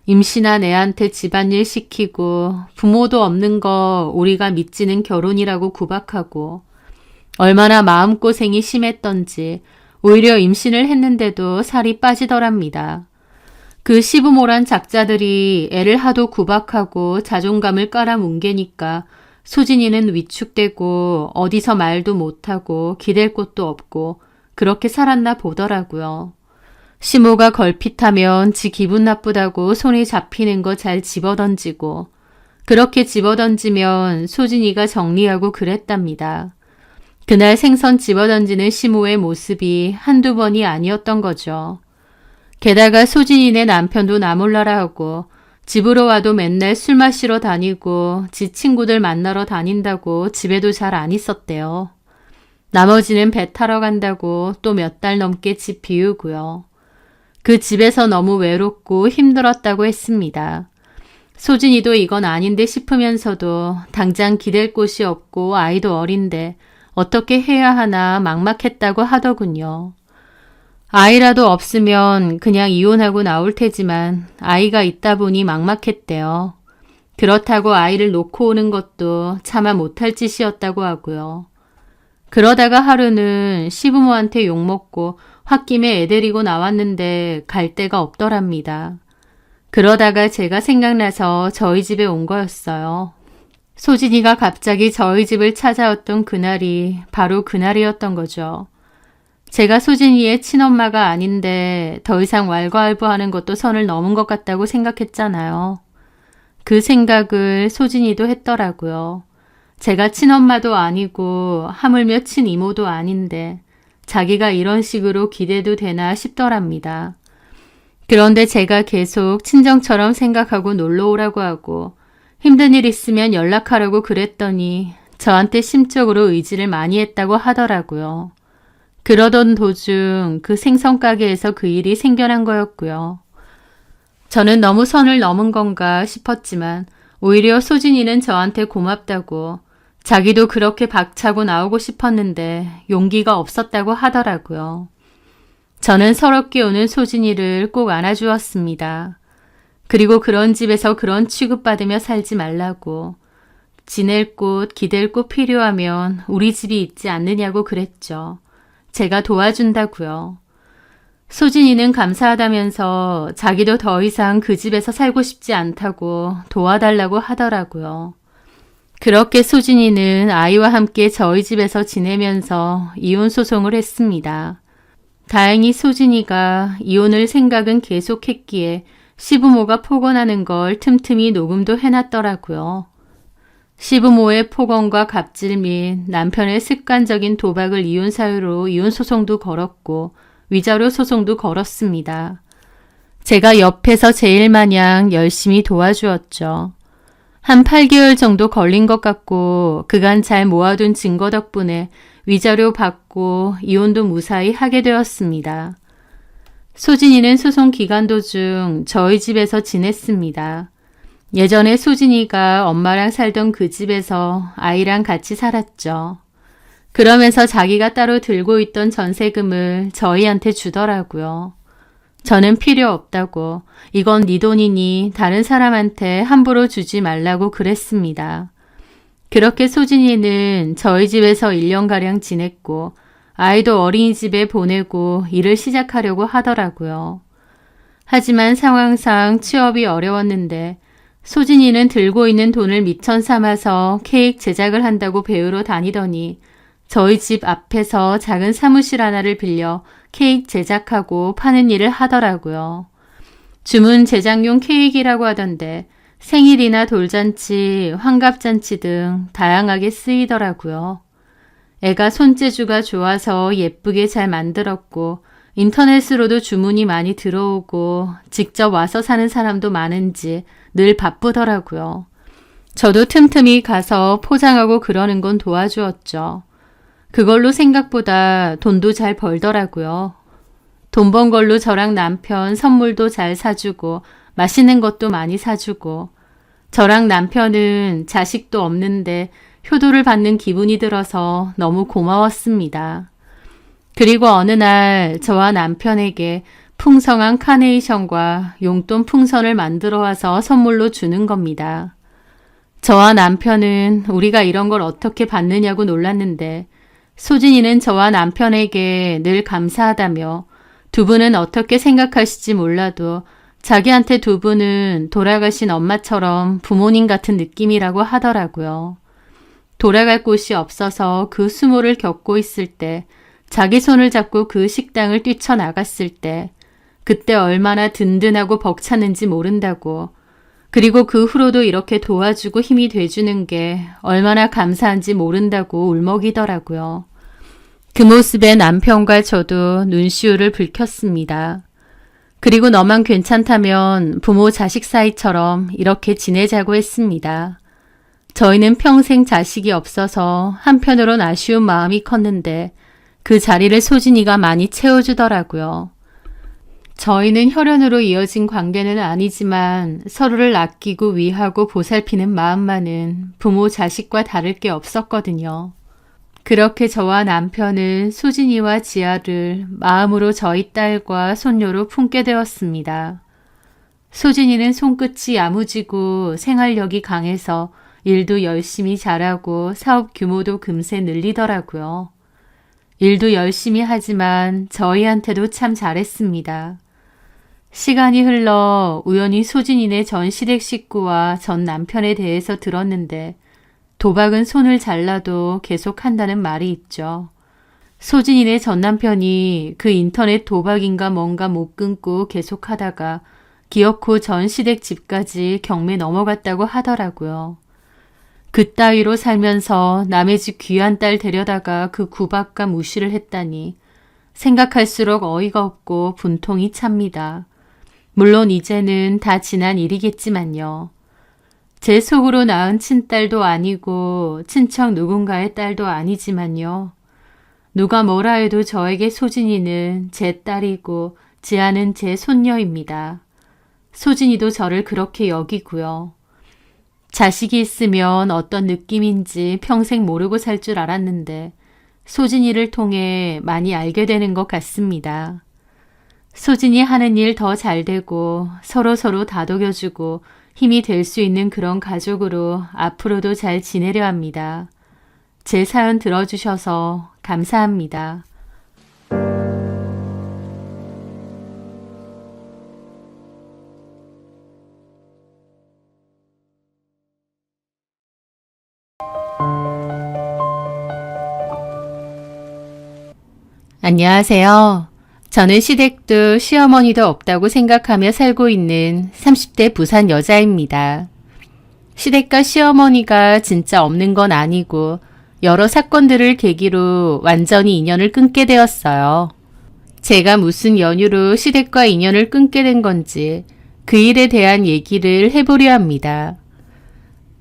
A: 임신한 애한테 집안일 시키고 부모도 없는 거 우리가 믿지는 결혼이라고 구박하고 얼마나 마음고생이 심했던지 오히려 임신을 했는데도 살이 빠지더랍니다. 그 시부모란 작자들이 애를 하도 구박하고 자존감을 깔아뭉개니까 소진이는 위축되고 어디서 말도 못하고 기댈 곳도 없고 그렇게 살았나 보더라고요. 시모가 걸핏하면 지 기분 나쁘다고 손이 잡히는 거 잘 집어던지고 그렇게 집어던지면 소진이가 정리하고 그랬답니다. 그날 생선 집어던지는 시모의 모습이 한두 번이 아니었던 거죠. 게다가 소진이네 남편도 나몰라라 하고 집으로 와도 맨날 술 마시러 다니고 지 친구들 만나러 다닌다고 집에도 잘 안 있었대요. 나머지는 배 타러 간다고 또 몇 달 넘게 집 비우고요. 그 집에서 너무 외롭고 힘들었다고 했습니다. 소진이도 이건 아닌데 싶으면서도 당장 기댈 곳이 없고 아이도 어린데 어떻게 해야 하나 막막했다고 하더군요. 아이라도 없으면 그냥 이혼하고 나올 테지만 아이가 있다 보니 막막했대요. 그렇다고 아이를 놓고 오는 것도 차마 못할 짓이었다고 하고요. 그러다가 하루는 시부모한테 욕먹고 홧김에 애 데리고 나왔는데 갈 데가 없더랍니다. 그러다가 제가 생각나서 저희 집에 온 거였어요. 소진이가 갑자기 저희 집을 찾아왔던 그날이 바로 그날이었던 거죠. 제가 소진이의 친엄마가 아닌데 더 이상 왈가왈부하는 것도 선을 넘은 것 같다고 생각했잖아요. 그 생각을 소진이도 했더라고요. 제가 친엄마도 아니고 하물며 친이모도 아닌데 자기가 이런 식으로 기대도 되나 싶더랍니다. 그런데 제가 계속 친정처럼 생각하고 놀러 오라고 하고 힘든 일 있으면 연락하라고 그랬더니 저한테 심적으로 의지를 많이 했다고 하더라고요. 그러던 도중 그 생선가게에서 그 일이 생겨난 거였고요. 저는 너무 선을 넘은 건가 싶었지만 오히려 소진이는 저한테 고맙다고 자기도 그렇게 박차고 나오고 싶었는데 용기가 없었다고 하더라고요. 저는 서럽게 우는 소진이를 꼭 안아주었습니다. 그리고 그런 집에서 그런 취급받으며 살지 말라고 지낼 곳, 기댈 곳 필요하면 우리 집이 있지 않느냐고 그랬죠. 제가 도와준다고요. 소진이는 감사하다면서 자기도 더 이상 그 집에서 살고 싶지 않다고 도와달라고 하더라고요. 그렇게 소진이는 아이와 함께 저희 집에서 지내면서 이혼 소송을 했습니다. 다행히 소진이가 이혼을 생각은 계속했기에 시부모가 폭언하는 걸 틈틈이 녹음도 해놨더라고요. 시부모의 폭언과 갑질 및 남편의 습관적인 도박을 이혼 사유로 이혼 소송도 걸었고 위자료 소송도 걸었습니다. 제가 옆에서 제일 마냥 열심히 도와주었죠. 한 8개월 정도 걸린 것 같고 그간 잘 모아둔 증거 덕분에 위자료 받고 이혼도 무사히 하게 되었습니다. 소진이는 소송 기간 도중 저희 집에서 지냈습니다. 예전에 소진이가 엄마랑 살던 그 집에서 아이랑 같이 살았죠. 그러면서 자기가 따로 들고 있던 전세금을 저희한테 주더라고요. 저는 필요 없다고 이건 네 돈이니 다른 사람한테 함부로 주지 말라고 그랬습니다. 그렇게 소진이는 저희 집에서 1년가량 지냈고 아이도 어린이집에 보내고 일을 시작하려고 하더라고요. 하지만 상황상 취업이 어려웠는데 소진이는 들고 있는 돈을 미천 삼아서 케이크 제작을 한다고 배우러 다니더니 저희 집 앞에서 작은 사무실 하나를 빌려 케이크 제작하고 파는 일을 하더라고요. 주문 제작용 케이크라고 하던데 생일이나 돌잔치, 환갑잔치 등 다양하게 쓰이더라고요. 애가 손재주가 좋아서 예쁘게 잘 만들었고 인터넷으로도 주문이 많이 들어오고 직접 와서 사는 사람도 많은지 늘 바쁘더라고요. 저도 틈틈이 가서 포장하고 그러는 건 도와주었죠. 그걸로 생각보다 돈도 잘 벌더라고요. 돈 번 걸로 저랑 남편 선물도 잘 사주고 맛있는 것도 많이 사주고 저랑 남편은 자식도 없는데 효도를 받는 기분이 들어서 너무 고마웠습니다. 그리고 어느 날 저와 남편에게 풍성한 카네이션과 용돈 풍선을 만들어 와서 선물로 주는 겁니다. 저와 남편은 우리가 이런 걸 어떻게 받느냐고 놀랐는데 소진이는 저와 남편에게 늘 감사하다며 두 분은 어떻게 생각하실지 몰라도 자기한테 두 분은 돌아가신 엄마처럼 부모님 같은 느낌이라고 하더라고요. 돌아갈 곳이 없어서 그 수모를 겪고 있을 때 자기 손을 잡고 그 식당을 뛰쳐나갔을 때 그때 얼마나 든든하고 벅찼는지 모른다고 그리고 그 후로도 이렇게 도와주고 힘이 돼주는 게 얼마나 감사한지 모른다고 울먹이더라고요. 그 모습에 남편과 저도 눈시울을 붉혔습니다. 그리고 너만 괜찮다면 부모 자식 사이처럼 이렇게 지내자고 했습니다. 저희는 평생 자식이 없어서 한편으론 아쉬운 마음이 컸는데 그 자리를 소진이가 많이 채워주더라고요. 저희는 혈연으로 이어진 관계는 아니지만 서로를 아끼고 위하고 보살피는 마음만은 부모 자식과 다를 게 없었거든요. 그렇게 저와 남편은 소진이와 지아를 마음으로 저희 딸과 손녀로 품게 되었습니다. 소진이는 손끝이 야무지고 생활력이 강해서 일도 열심히 잘하고 사업 규모도 금세 늘리더라고요. 일도 열심히 하지만 저희한테도 참 잘했습니다. 시간이 흘러 우연히 소진이네 전 시댁 식구와 전 남편에 대해서 들었는데 도박은 손을 잘라도 계속 한다는 말이 있죠. 소진이네 전 남편이 그 인터넷 도박인가 뭔가 못 끊고 계속 하다가 기어코 전 시댁 집까지 경매 넘어갔다고 하더라고요. 그 따위로 살면서 남의 집 귀한 딸 데려다가 그 구박과 무시를 했다니 생각할수록 어이가 없고 분통이 찹니다. 물론 이제는 다 지난 일이겠지만요. 제 속으로 낳은 친딸도 아니고 친척 누군가의 딸도 아니지만요. 누가 뭐라 해도 저에게 소진이는 제 딸이고 지아는 제 손녀입니다. 소진이도 저를 그렇게 여기고요. 자식이 있으면 어떤 느낌인지 평생 모르고 살 줄 알았는데 소진이를 통해 많이 알게 되는 것 같습니다. 소진이 하는 일 더 잘 되고 서로서로 다독여주고 힘이 될 수 있는 그런 가족으로 앞으로도 잘 지내려 합니다. 제 사연 들어주셔서 감사합니다. 안녕하세요. 저는 시댁도 시어머니도 없다고 생각하며 살고 있는 30대 부산 여자입니다. 시댁과 시어머니가 진짜 없는 건 아니고 여러 사건들을 계기로 완전히 인연을 끊게 되었어요. 제가 무슨 연유로 시댁과 인연을 끊게 된 건지 그 일에 대한 얘기를 해보려 합니다.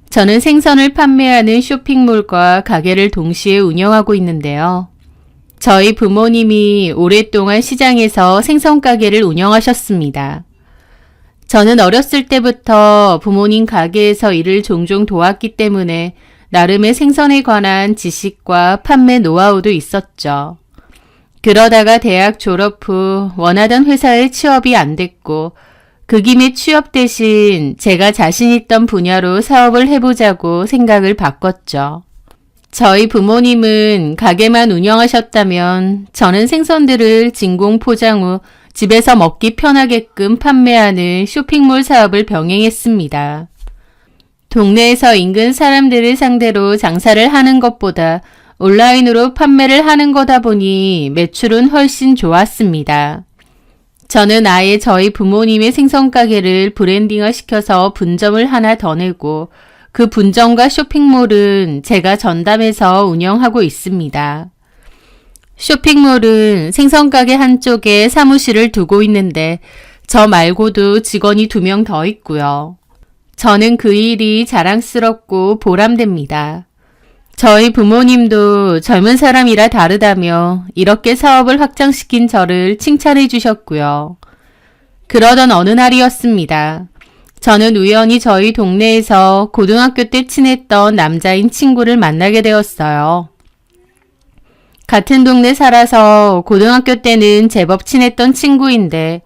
A: 저는 생선을 판매하는 쇼핑몰과 가게를 동시에 운영하고 있는데요. 저희 부모님이 오랫동안 시장에서 생선 가게를 운영하셨습니다. 저는 어렸을 때부터 부모님 가게에서 일을 종종 도왔기 때문에 나름의 생선에 관한 지식과 판매 노하우도 있었죠. 그러다가 대학 졸업 후 원하던 회사에 취업이 안 됐고 그 김에 취업 대신 제가 자신 있던 분야로 사업을 해보자고 생각을 바꿨죠. 저희 부모님은 가게만 운영하셨다면 저는 생선들을 진공 포장 후 집에서 먹기 편하게끔 판매하는 쇼핑몰 사업을 병행했습니다. 동네에서 인근 사람들을 상대로 장사를 하는 것보다 온라인으로 판매를 하는 거다 보니 매출은 훨씬 좋았습니다. 저는 아예 저희 부모님의 생선 가게를 브랜딩화 시켜서 분점을 하나 더 내고 그 분점과 쇼핑몰은 제가 전담해서 운영하고 있습니다. 쇼핑몰은 생선 가게 한쪽에 사무실을 두고 있는데 저 말고도 직원이 2명 더 있고요. 저는 그 일이 자랑스럽고 보람됩니다. 저희 부모님도 젊은 사람이라 다르다며 이렇게 사업을 확장시킨 저를 칭찬해 주셨고요. 그러던 어느 날이었습니다. 저는 우연히 저희 동네에서 고등학교 때 친했던 남자인 친구를 만나게 되었어요. 같은 동네 살아서 고등학교 때는 제법 친했던 친구인데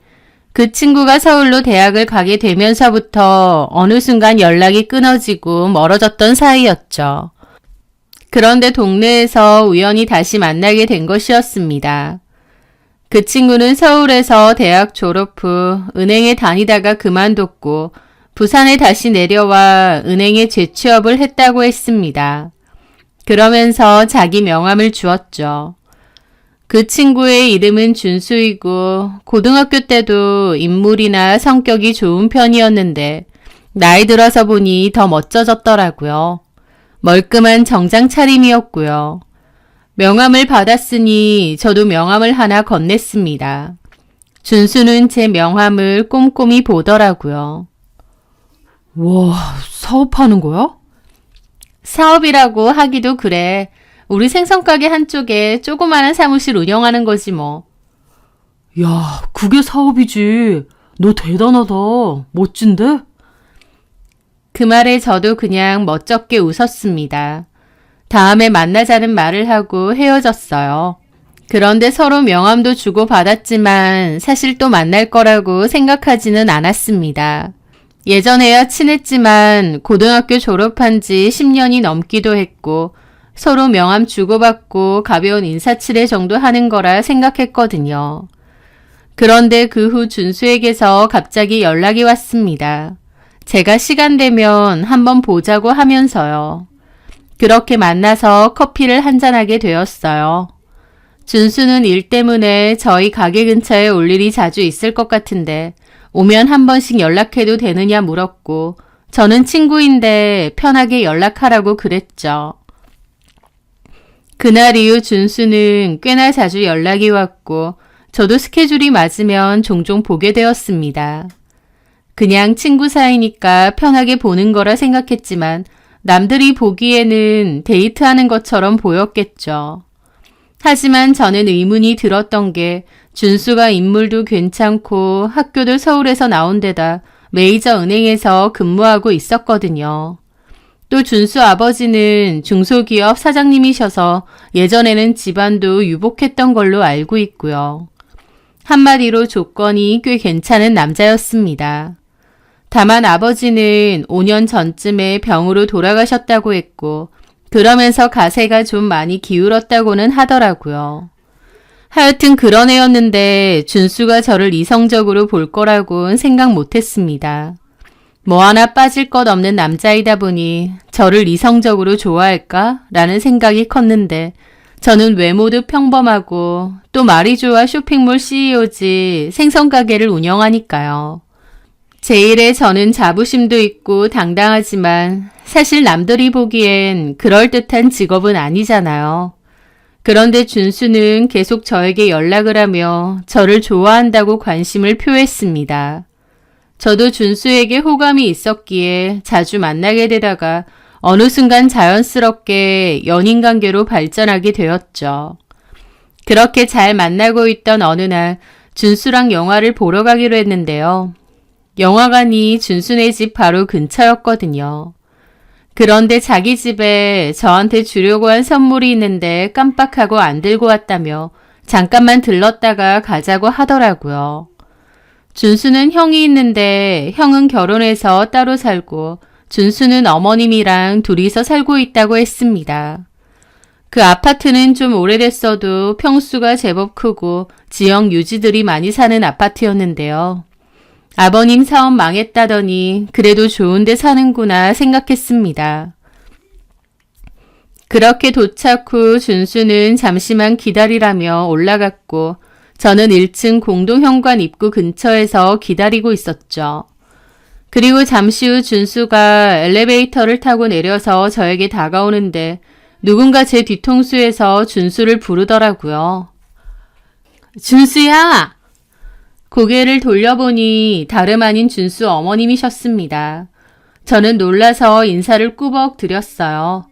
A: 그 친구가 서울로 대학을 가게 되면서부터 어느 순간 연락이 끊어지고 멀어졌던 사이였죠. 그런데 동네에서 우연히 다시 만나게 된 것이었습니다. 그 친구는 서울에서 대학 졸업 후 은행에 다니다가 그만뒀고 부산에 다시 내려와 은행에 재취업을 했다고 했습니다. 그러면서 자기 명함을 주었죠. 그 친구의 이름은 준수이고 고등학교 때도 인물이나 성격이 좋은 편이었는데 나이 들어서 보니 더 멋져졌더라고요. 멀끔한 정장 차림이었고요. 명함을 받았으니 저도 명함을 하나 건넸습니다. 준수는 제 명함을 꼼꼼히 보더라고요.
B: 와, 사업하는 거야?
A: 사업이라고 하기도 그래. 우리 생선가게 한쪽에 조그마한 사무실 운영하는 거지 뭐.
B: 야, 그게 사업이지. 너 대단하다. 멋진데?
A: 그 말에 저도 그냥 멋쩍게 웃었습니다. 다음에 만나자는 말을 하고 헤어졌어요. 그런데 서로 명함도 주고받았지만 사실 또 만날 거라고 생각하지는 않았습니다. 예전에야 친했지만 고등학교 졸업한 지 10년이 넘기도 했고 서로 명함 주고받고 가벼운 인사치레 정도 하는 거라 생각했거든요. 그런데 그 후 준수에게서 갑자기 연락이 왔습니다. 제가 시간 되면 한번 보자고 하면서요. 그렇게 만나서 커피를 한잔하게 되었어요. 준수는 일 때문에 저희 가게 근처에 올 일이 자주 있을 것 같은데 오면 한 번씩 연락해도 되느냐 물었고 저는 친구인데 편하게 연락하라고 그랬죠. 그날 이후 준수는 꽤나 자주 연락이 왔고 저도 스케줄이 맞으면 종종 보게 되었습니다. 그냥 친구 사이니까 편하게 보는 거라 생각했지만 남들이 보기에는 데이트하는 것처럼 보였겠죠. 하지만 저는 의문이 들었던 게 준수가 인물도 괜찮고 학교도 서울에서 나온 데다 메이저 은행에서 근무하고 있었거든요. 또 준수 아버지는 중소기업 사장님이셔서 예전에는 집안도 유복했던 걸로 알고 있고요. 한마디로 조건이 꽤 괜찮은 남자였습니다. 다만 아버지는 5년 전쯤에 병으로 돌아가셨다고 했고 그러면서 가세가 좀 많이 기울었다고는 하더라고요. 하여튼 그런 애였는데 준수가 저를 이성적으로 볼 거라고는 생각 못했습니다. 뭐 하나 빠질 것 없는 남자이다 보니 저를 이성적으로 좋아할까? 라는 생각이 컸는데 저는 외모도 평범하고 또 말이 좋아 쇼핑몰 CEO지 생선가게를 운영하니까요. 제 일에 저는 자부심도 있고 당당하지만 사실 남들이 보기엔 그럴듯한 직업은 아니잖아요. 그런데 준수는 계속 저에게 연락을 하며 저를 좋아한다고 관심을 표했습니다. 저도 준수에게 호감이 있었기에 자주 만나게 되다가 어느 순간 자연스럽게 연인 관계로 발전하게 되었죠. 그렇게 잘 만나고 있던 어느 날 준수랑 영화를 보러 가기로 했는데요. 영화관이 준수네 집 바로 근처였거든요. 그런데 자기 집에 저한테 주려고 한 선물이 있는데 깜빡하고 안 들고 왔다며 잠깐만 들렀다가 가자고 하더라고요. 준수는 형이 있는데 형은 결혼해서 따로 살고 준수는 어머님이랑 둘이서 살고 있다고 했습니다. 그 아파트는 좀 오래됐어도 평수가 제법 크고 지역 유지들이 많이 사는 아파트였는데요. 아버님 사업 망했다더니 그래도 좋은 데 사는구나 생각했습니다. 그렇게 도착 후 준수는 잠시만 기다리라며 올라갔고 저는 1층 공동현관 입구 근처에서 기다리고 있었죠. 그리고 잠시 후 준수가 엘리베이터를 타고 내려서 저에게 다가오는데 누군가 제 뒤통수에서 준수를 부르더라고요. 준수야! 고개를 돌려보니 다름 아닌 준수 어머님이셨습니다. 저는 놀라서 인사를 꾸벅 드렸어요.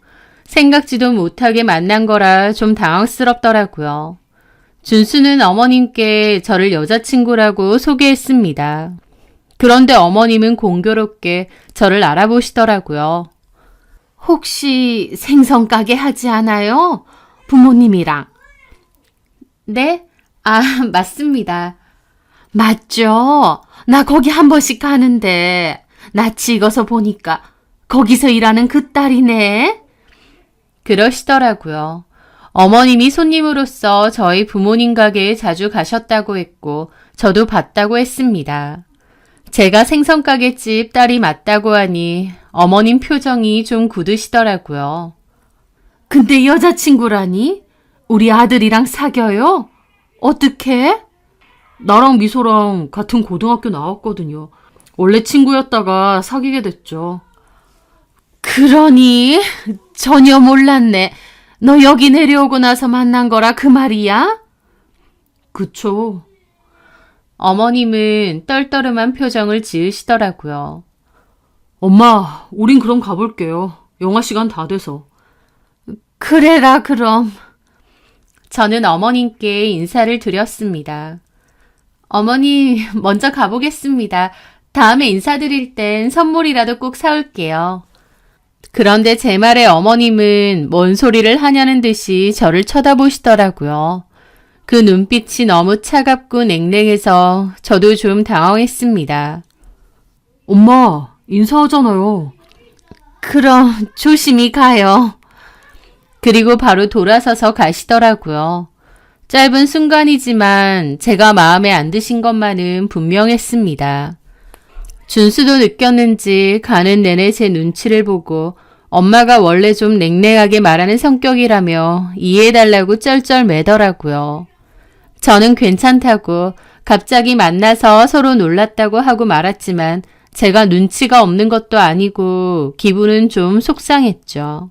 A: 생각지도 못하게 만난 거라 좀 당황스럽더라고요. 준수는 어머님께 저를 여자친구라고 소개했습니다. 그런데 어머님은 공교롭게 저를 알아보시더라고요. 혹시 생선가게 하지 않아요? 부모님이랑. 네? 아, 맞습니다. 맞죠? 나 거기 한 번씩 가는데 낯이 익어서 보니까 거기서 일하는 그 딸이네. 그러시더라고요. 어머님이 손님으로서 저희 부모님 가게에 자주 가셨다고 했고 저도 봤다고 했습니다. 제가 생선가게집 딸이 맞다고 하니 어머님 표정이 좀 굳으시더라고요. 근데 여자친구라니? 우리 아들이랑 사겨요? 어떻게?
B: 나랑 미소랑 같은 고등학교 나왔거든요. 원래 친구였다가 사귀게 됐죠.
A: 그러니 전혀 몰랐네. 너 여기 내려오고 나서 만난 거라 그 말이야?
B: 그쵸.
A: 어머님은 떨떠름한 표정을 지으시더라고요.
B: 엄마, 우린 그럼 가볼게요. 영화 시간 다 돼서.
A: 그래라 그럼. 저는 어머님께 인사를 드렸습니다. 어머니 먼저 가보겠습니다. 다음에 인사드릴 땐 선물이라도 꼭 사올게요. 그런데 제 말에 어머님은 뭔 소리를 하냐는 듯이 저를 쳐다보시더라고요. 그 눈빛이 너무 차갑고 냉랭해서 저도 좀 당황했습니다.
B: 엄마, 인사하잖아요.
A: 그럼 조심히 가요. 그리고 바로 돌아서서 가시더라고요. 짧은 순간이지만 제가 마음에 안 드신 것만은 분명했습니다. 준수도 느꼈는지 가는 내내 제 눈치를 보고 엄마가 원래 좀 냉랭하게 말하는 성격이라며 이해해달라고 쩔쩔 매더라고요. 저는 괜찮다고 갑자기 만나서 서로 놀랐다고 하고 말았지만 제가 눈치가 없는 것도 아니고 기분은 좀 속상했죠.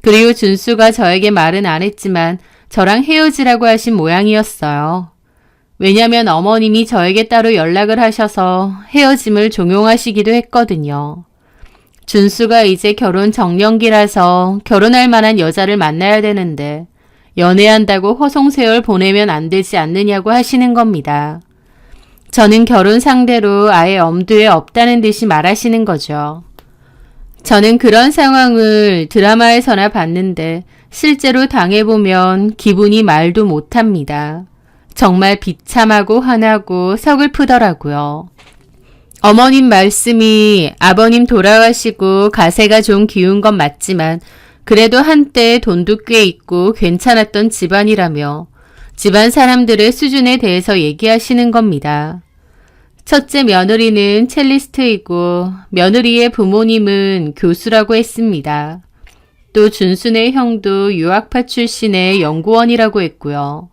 A: 그리고 준수가 저에게 말은 안 했지만 저랑 헤어지라고 하신 모양이었어요. 왜냐면 어머님이 저에게 따로 연락을 하셔서 헤어짐을 종용하시기도 했거든요. 준수가 이제 결혼 정년기라서 결혼할 만한 여자를 만나야 되는데 연애한다고 허송세월 보내면 안 되지 않느냐고 하시는 겁니다. 저는 결혼 상대로 아예 엄두에 없다는 듯이 말하시는 거죠. 저는 그런 상황을 드라마에서나 봤는데 실제로 당해보면 기분이 말도 못합니다. 정말 비참하고 화나고 서글프더라고요. 어머님 말씀이 아버님 돌아가시고 가세가 좀 기운 건 맞지만 그래도 한때 돈도 꽤 있고 괜찮았던 집안이라며 집안 사람들의 수준에 대해서 얘기하시는 겁니다. 첫째 며느리는 첼리스트이고 며느리의 부모님은 교수라고 했습니다. 또 준수네 형도 유학파 출신의 연구원이라고 했고요.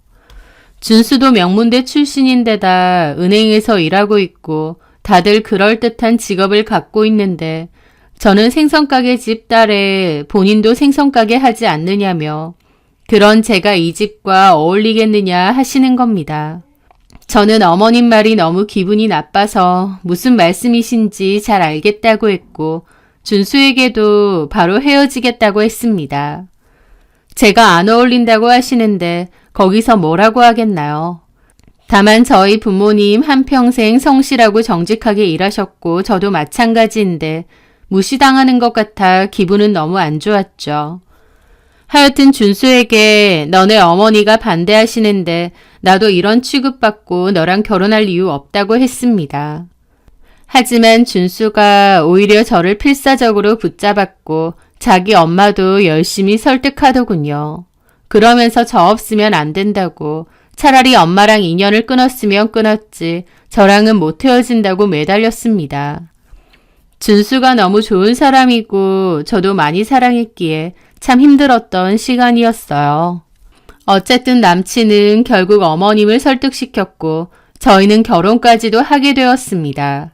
A: 준수도 명문대 출신인데다 은행에서 일하고 있고 다들 그럴듯한 직업을 갖고 있는데 저는 생선가게 집 딸에 본인도 생선가게 하지 않느냐며 그런 제가 이 집과 어울리겠느냐 하시는 겁니다. 저는 어머님 말이 너무 기분이 나빠서 무슨 말씀이신지 잘 알겠다고 했고 준수에게도 바로 헤어지겠다고 했습니다. 제가 안 어울린다고 하시는데 거기서 뭐라고 하겠나요? 다만 저희 부모님 한평생 성실하고 정직하게 일하셨고 저도 마찬가지인데 무시당하는 것 같아 기분은 너무 안 좋았죠. 하여튼 준수에게 너네 어머니가 반대하시는데 나도 이런 취급받고 너랑 결혼할 이유 없다고 했습니다. 하지만 준수가 오히려 저를 필사적으로 붙잡았고 자기 엄마도 열심히 설득하더군요. 그러면서 저 없으면 안 된다고 차라리 엄마랑 인연을 끊었으면 끊었지 저랑은 못 헤어진다고 매달렸습니다. 준수가 너무 좋은 사람이고 저도 많이 사랑했기에 참 힘들었던 시간이었어요. 어쨌든 남친은 결국 어머님을 설득시켰고 저희는 결혼까지도 하게 되었습니다.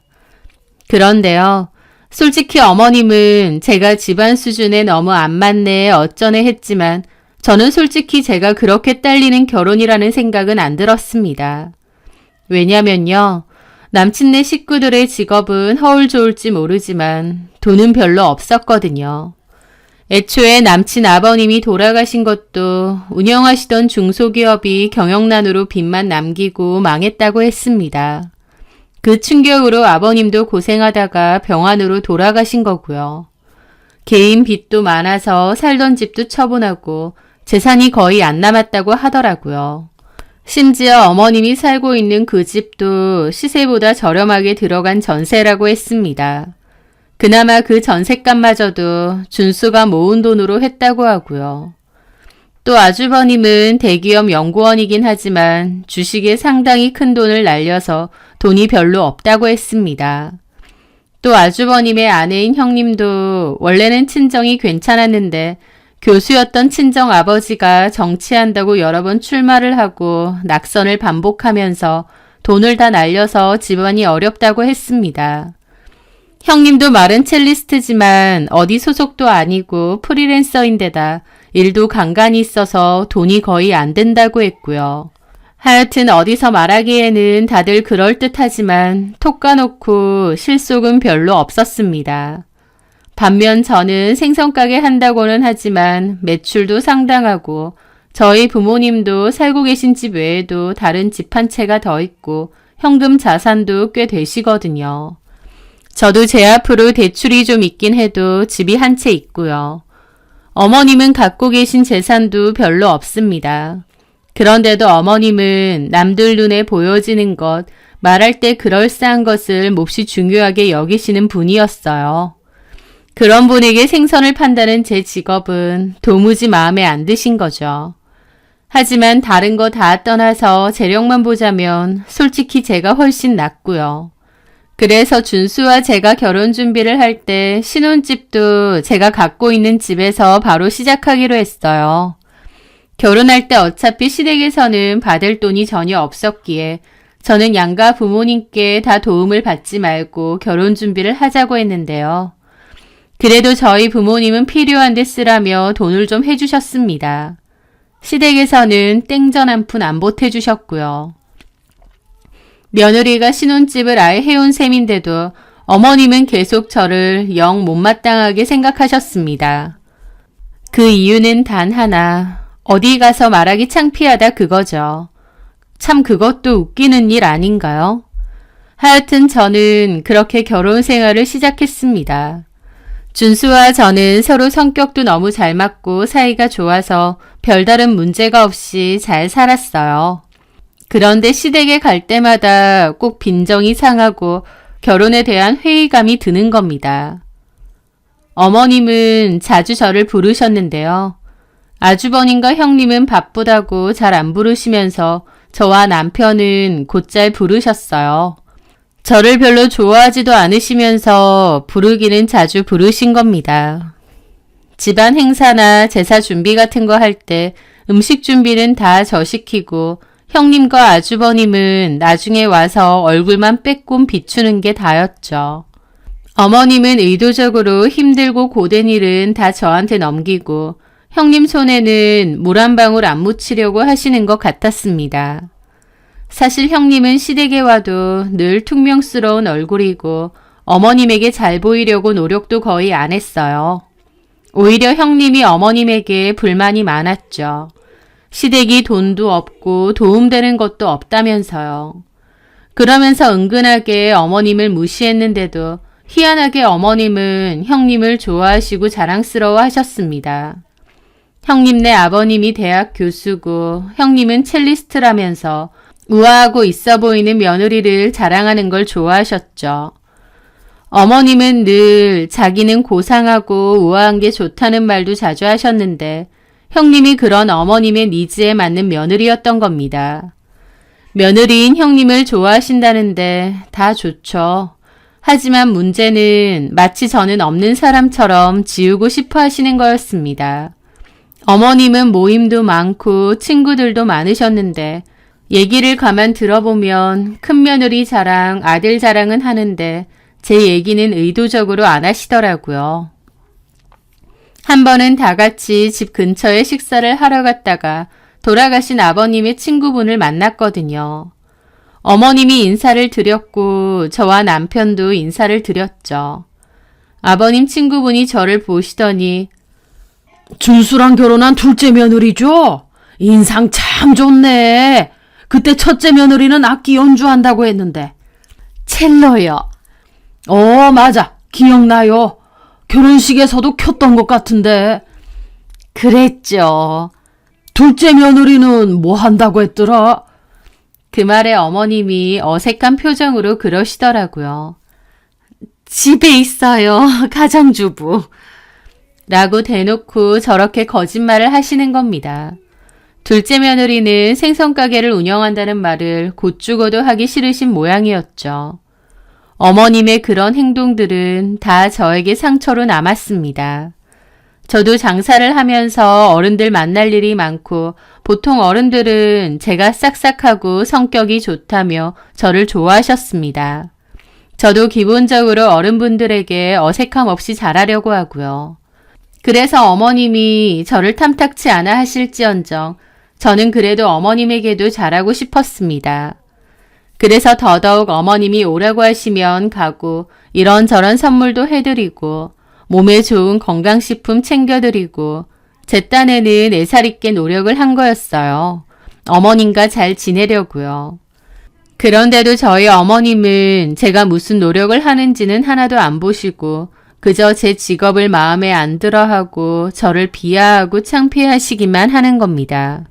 A: 그런데요. 솔직히 어머님은 제가 집안 수준에 너무 안 맞네 어쩌네 했지만 저는 솔직히 제가 그렇게 딸리는 결혼이라는 생각은 안 들었습니다. 왜냐면요. 남친네 식구들의 직업은 허울 좋을지 모르지만 돈은 별로 없었거든요. 애초에 남친 아버님이 돌아가신 것도 운영하시던 중소기업이 경영난으로 빚만 남기고 망했다고 했습니다. 그 충격으로 아버님도 고생하다가 병환으로 돌아가신 거고요. 개인 빚도 많아서 살던 집도 처분하고 재산이 거의 안 남았다고 하더라고요. 심지어 어머님이 살고 있는 그 집도 시세보다 저렴하게 들어간 전세라고 했습니다. 그나마 그 전셋값마저도 준수가 모은 돈으로 했다고 하고요. 또 아주버님은 대기업 연구원이긴 하지만 주식에 상당히 큰 돈을 날려서 돈이 별로 없다고 했습니다. 또 아주버님의 아내인 형님도 원래는 친정이 괜찮았는데 교수였던 친정 아버지가 정치한다고 여러 번 출마를 하고 낙선을 반복하면서 돈을 다 날려서 집안이 어렵다고 했습니다. 형님도 말은 첼리스트지만 어디 소속도 아니고 프리랜서인데다 일도 간간히 있어서 돈이 거의 안 된다고 했고요. 하여튼 어디서 말하기에는 다들 그럴듯하지만 톡 까놓고 실속은 별로 없었습니다. 반면 저는 생선가게 한다고는 하지만 매출도 상당하고 저희 부모님도 살고 계신 집 외에도 다른 집 한 채가 더 있고 현금 자산도 꽤 되시거든요. 저도 제 앞으로 대출이 좀 있긴 해도 집이 한 채 있고요. 어머님은 갖고 계신 재산도 별로 없습니다. 그런데도 어머님은 남들 눈에 보여지는 것, 말할 때 그럴싸한 것을 몹시 중요하게 여기시는 분이었어요. 그런 분에게 생선을 판다는 제 직업은 도무지 마음에 안 드신 거죠. 하지만 다른 거 다 떠나서 재력만 보자면 솔직히 제가 훨씬 낫고요. 그래서 준수와 제가 결혼 준비를 할 때 신혼집도 제가 갖고 있는 집에서 바로 시작하기로 했어요. 결혼할 때 어차피 시댁에서는 받을 돈이 전혀 없었기에 저는 양가 부모님께 다 도움을 받지 말고 결혼 준비를 하자고 했는데요. 그래도 저희 부모님은 필요한 데 쓰라며 돈을 좀 해주셨습니다. 시댁에서는 땡전 한 푼 안 보태주셨고요. 며느리가 신혼집을 아예 해온 셈인데도 어머님은 계속 저를 영 못마땅하게 생각하셨습니다. 그 이유는 단 하나, 어디 가서 말하기 창피하다 그거죠. 참 그것도 웃기는 일 아닌가요? 하여튼 저는 그렇게 결혼 생활을 시작했습니다. 준수와 저는 서로 성격도 너무 잘 맞고 사이가 좋아서 별다른 문제가 없이 잘 살았어요. 그런데 시댁에 갈 때마다 꼭 빈정이 상하고 결혼에 대한 회의감이 드는 겁니다. 어머님은 자주 저를 부르셨는데요. 아주버님과 형님은 바쁘다고 잘 안 부르시면서 저와 남편은 곧잘 부르셨어요. 저를 별로 좋아하지도 않으시면서 부르기는 자주 부르신 겁니다. 집안 행사나 제사 준비 같은 거 할 때 음식 준비는 다 저 시키고 형님과 아주버님은 나중에 와서 얼굴만 빼꼼 비추는 게 다였죠. 어머님은 의도적으로 힘들고 고된 일은 다 저한테 넘기고 형님 손에는 물 한 방울 안 묻히려고 하시는 것 같았습니다. 사실 형님은 시댁에 와도 늘 퉁명스러운 얼굴이고 어머님에게 잘 보이려고 노력도 거의 안 했어요. 오히려 형님이 어머님에게 불만이 많았죠. 시댁이 돈도 없고 도움되는 것도 없다면서요. 그러면서 은근하게 어머님을 무시했는데도 희한하게 어머님은 형님을 좋아하시고 자랑스러워 하셨습니다. 형님네 아버님이 대학 교수고 형님은 첼리스트라면서 우아하고 있어 보이는 며느리를 자랑하는 걸 좋아하셨죠. 어머님은 늘 자기는 고상하고 우아한 게 좋다는 말도 자주 하셨는데 형님이 그런 어머님의 니즈에 맞는 며느리였던 겁니다. 며느리인 형님을 좋아하신다는데 다 좋죠. 하지만 문제는 마치 저는 없는 사람처럼 지우고 싶어 하시는 거였습니다. 어머님은 모임도 많고 친구들도 많으셨는데 얘기를 가만 들어보면 큰며느리 자랑, 아들 자랑은 하는데 제 얘기는 의도적으로 안 하시더라고요. 한 번은 다 같이 집 근처에 식사를 하러 갔다가 돌아가신 아버님의 친구분을 만났거든요. 어머님이 인사를 드렸고 저와 남편도 인사를 드렸죠. 아버님 친구분이 저를 보시더니
B: 준수랑 결혼한 둘째 며느리죠? 인상 참 좋네. 그때 첫째 며느리는 악기 연주한다고 했는데.
A: 첼로요.
B: 맞아. 기억나요. 결혼식에서도 켰던 것 같은데.
A: 그랬죠.
B: 둘째 며느리는 뭐 한다고 했더라?
A: 그 말에 어머님이 어색한 표정으로 그러시더라고요. 집에 있어요. 가정주부. 라고 대놓고 저렇게 거짓말을 하시는 겁니다. 둘째 며느리는 생선가게를 운영한다는 말을 곧 죽어도 하기 싫으신 모양이었죠. 어머님의 그런 행동들은 다 저에게 상처로 남았습니다. 저도 장사를 하면서 어른들 만날 일이 많고 보통 어른들은 제가 싹싹하고 성격이 좋다며 저를 좋아하셨습니다. 저도 기본적으로 어른분들에게 어색함 없이 잘하려고 하고요. 그래서 어머님이 저를 탐탁치 않아 하실지언정 저는 그래도 어머님에게도 잘하고 싶었습니다. 그래서 더더욱 어머님이 오라고 하시면 가고 이런저런 선물도 해드리고 몸에 좋은 건강식품 챙겨드리고 제 딴에는 애살 있게 노력을 한 거였어요. 어머님과 잘 지내려고요. 그런데도 저희 어머님은 제가 무슨 노력을 하는지는 하나도 안 보시고 그저 제 직업을 마음에 안 들어하고 저를 비하하고 창피하시기만 하는 겁니다.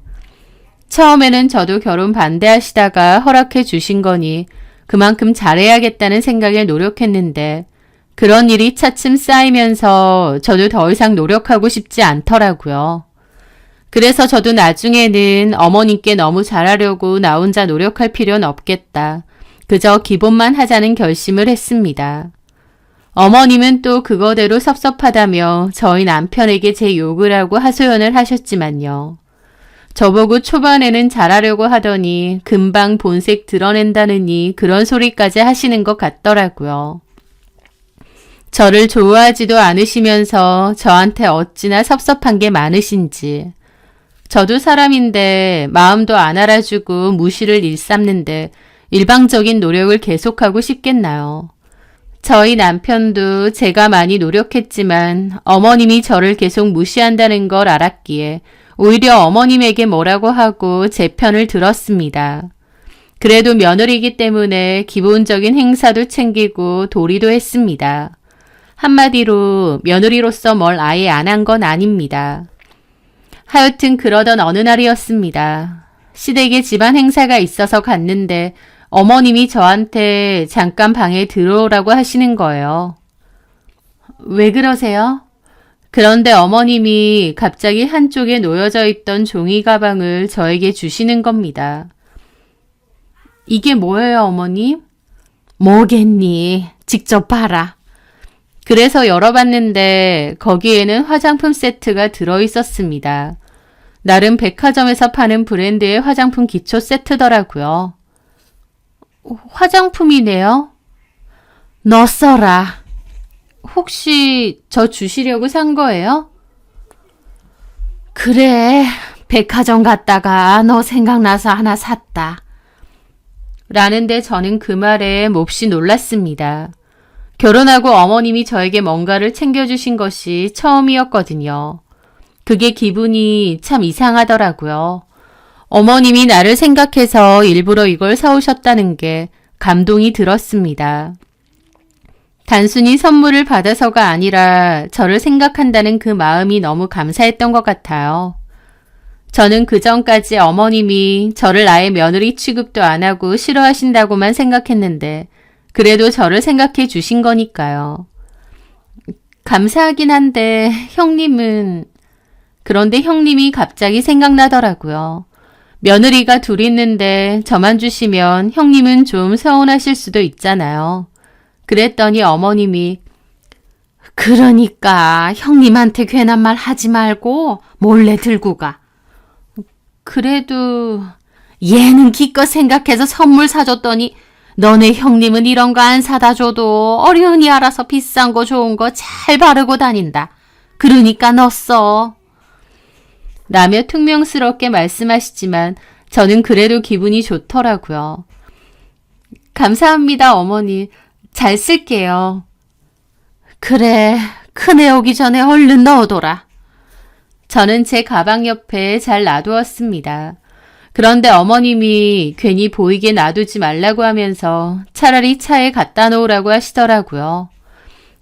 A: 처음에는 저도 결혼 반대하시다가 허락해 주신 거니 그만큼 잘해야겠다는 생각에 노력했는데 그런 일이 차츰 쌓이면서 저도 더 이상 노력하고 싶지 않더라고요. 그래서 저도 나중에는 어머님께 너무 잘하려고 나 혼자 노력할 필요는 없겠다. 그저 기본만 하자는 결심을 했습니다. 어머님은 또 그거대로 섭섭하다며 저희 남편에게 제 욕을 하고 하소연을 하셨지만요. 저보고 초반에는 잘하려고 하더니 금방 본색 드러낸다느니 그런 소리까지 하시는 것 같더라고요. 저를 좋아하지도 않으시면서 저한테 어찌나 섭섭한 게 많으신지. 저도 사람인데 마음도 안 알아주고 무시를 일삼는데 일방적인 노력을 계속하고 싶겠나요? 저희 남편도 제가 많이 노력했지만 어머님이 저를 계속 무시한다는 걸 알았기에 오히려 어머님에게 뭐라고 하고 제 편을 들었습니다. 그래도 며느리이기 때문에 기본적인 행사도 챙기고 도리도 했습니다. 한마디로 며느리로서 뭘 아예 안 한 건 아닙니다. 하여튼 그러던 어느 날이었습니다. 시댁에 집안 행사가 있어서 갔는데 어머님이 저한테 잠깐 방에 들어오라고 하시는 거예요. 왜 그러세요? 그런데 어머님이 갑자기 한쪽에 놓여져 있던 종이 가방을 저에게 주시는 겁니다. 이게 뭐예요, 어머님? 뭐겠니? 직접 봐라. 그래서 열어봤는데 거기에는 화장품 세트가 들어있었습니다. 나름 백화점에서 파는 브랜드의 화장품 기초 세트더라고요. 화장품이네요. 너 써라. 혹시 저 주시려고 산 거예요? 그래, 백화점 갔다가 너 생각나서 하나 샀다. 라는데 저는 그 말에 몹시 놀랐습니다. 결혼하고 어머님이 저에게 뭔가를 챙겨주신 것이 처음이었거든요. 그게 기분이 참 이상하더라고요. 어머님이 나를 생각해서 일부러 이걸 사오셨다는 게 감동이 들었습니다. 단순히 선물을 받아서가 아니라 저를 생각한다는 그 마음이 너무 감사했던 것 같아요. 저는 그전까지 어머님이 저를 아예 며느리 취급도 안 하고 싫어하신다고만 생각했는데 그래도 저를 생각해 주신 거니까요. 감사하긴 한데 그런데 형님이 갑자기 생각나더라고요. 며느리가 둘 있는데 저만 주시면 형님은 좀 서운하실 수도 있잖아요. 그랬더니 어머님이 그러니까 형님한테 괜한 말 하지 말고 몰래 들고 가. 그래도 얘는 기껏 생각해서 선물 사줬더니 너네 형님은 이런 거 안 사다 줘도 어련히 알아서 비싼 거 좋은 거 잘 바르고 다닌다. 그러니까 너 써. 라며 퉁명스럽게 말씀하시지만 저는 그래도 기분이 좋더라고요. 감사합니다, 어머니. 잘 쓸게요. 그래, 큰애 오기 전에 얼른 넣어둬라. 저는 제 가방 옆에 잘 놔두었습니다. 그런데 어머님이 괜히 보이게 놔두지 말라고 하면서 차라리 차에 갖다 놓으라고 하시더라고요.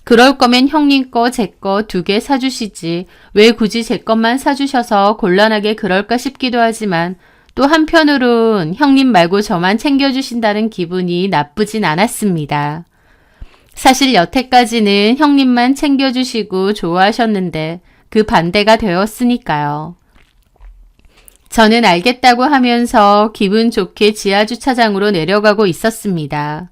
A: 그럴 거면 형님 거, 제 거 2개 사주시지 왜 굳이 제 것만 사주셔서 곤란하게 그럴까 싶기도 하지만 또 한편으론 형님 말고 저만 챙겨주신다는 기분이 나쁘진 않았습니다. 사실 여태까지는 형님만 챙겨주시고 좋아하셨는데 그 반대가 되었으니까요. 저는 알겠다고 하면서 기분 좋게 지하주차장으로 내려가고 있었습니다.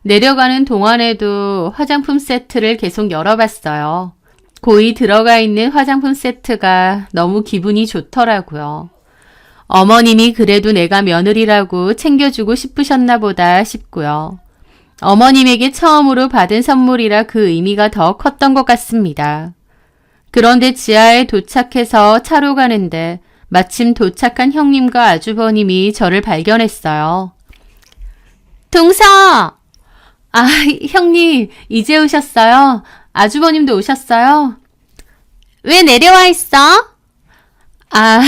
A: 내려가는 동안에도 화장품 세트를 계속 열어봤어요. 고이 들어가 있는 화장품 세트가 너무 기분이 좋더라고요. 어머님이 그래도 내가 며느리라고 챙겨주고 싶으셨나 보다 싶고요. 어머님에게 처음으로 받은 선물이라 그 의미가 더 컸던 것 같습니다. 그런데 지하에 도착해서 차로 가는데 마침 도착한 형님과 아주버님이 저를 발견했어요. 동서! 아, 형님, 이제 오셨어요? 아주버님도 오셨어요? 왜 내려와 있어? 아,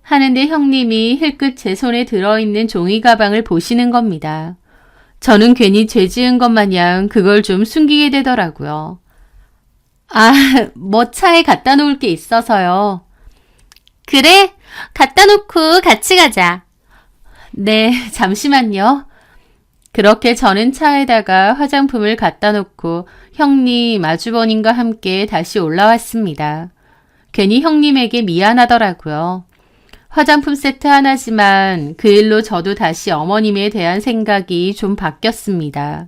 A: 하는데 형님이 힐끗 제 손에 들어있는 종이 가방을 보시는 겁니다. 저는 괜히 죄 지은 것 마냥 그걸 좀 숨기게 되더라고요. 아, 뭐 차에 갖다 놓을 게 있어서요. 그래? 갖다 놓고 같이 가자. 네, 잠시만요. 그렇게 저는 차에다가 화장품을 갖다 놓고 형님, 아주버님과 함께 다시 올라왔습니다. 괜히 형님에게 미안하더라고요. 화장품 세트 하나지만 그 일로 저도 다시 어머님에 대한 생각이 좀 바뀌었습니다.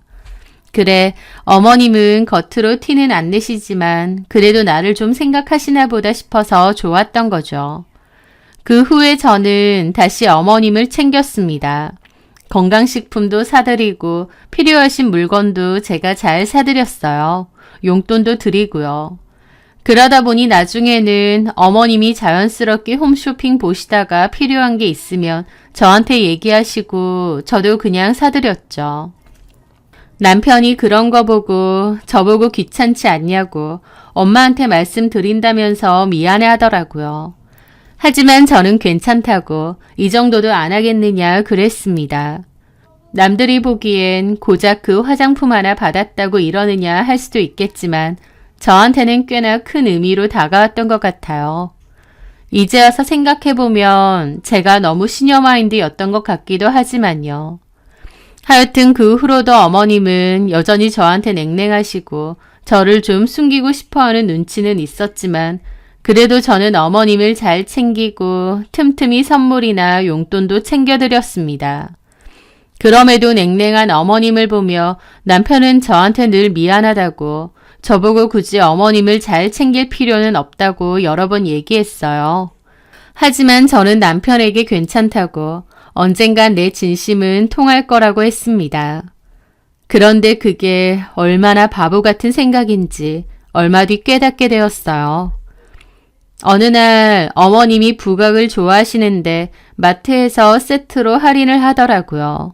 A: 그래, 어머님은 겉으로 티는 안 내시지만 그래도 나를 좀 생각하시나 보다 싶어서 좋았던 거죠. 그 후에 저는 다시 어머님을 챙겼습니다. 건강식품도 사드리고 필요하신 물건도 제가 잘 사드렸어요. 용돈도 드리고요. 그러다 보니 나중에는 어머님이 자연스럽게 홈쇼핑 보시다가 필요한 게 있으면 저한테 얘기하시고 저도 그냥 사드렸죠. 남편이 그런 거 보고 저보고 귀찮지 않냐고 엄마한테 말씀드린다면서 미안해 하더라고요. 하지만 저는 괜찮다고 이 정도도 안 하겠느냐 그랬습니다. 남들이 보기엔 고작 그 화장품 하나 받았다고 이러느냐 할 수도 있겠지만 저한테는 꽤나 큰 의미로 다가왔던 것 같아요. 이제 와서 생각해보면 제가 너무 시니어마인드였던 것 같기도 하지만요. 하여튼 그 후로도 어머님은 여전히 저한테 냉랭하시고 저를 좀 숨기고 싶어하는 눈치는 있었지만 그래도 저는 어머님을 잘 챙기고 틈틈이 선물이나 용돈도 챙겨드렸습니다. 그럼에도 냉랭한 어머님을 보며 남편은 저한테 늘 미안하다고 저보고 굳이 어머님을 잘 챙길 필요는 없다고 여러 번 얘기했어요. 하지만 저는 남편에게 괜찮다고 언젠간 내 진심은 통할 거라고 했습니다. 그런데 그게 얼마나 바보 같은 생각인지 얼마 뒤 깨닫게 되었어요. 어느 날 어머님이 부각을 좋아하시는데 마트에서 세트로 할인을 하더라고요.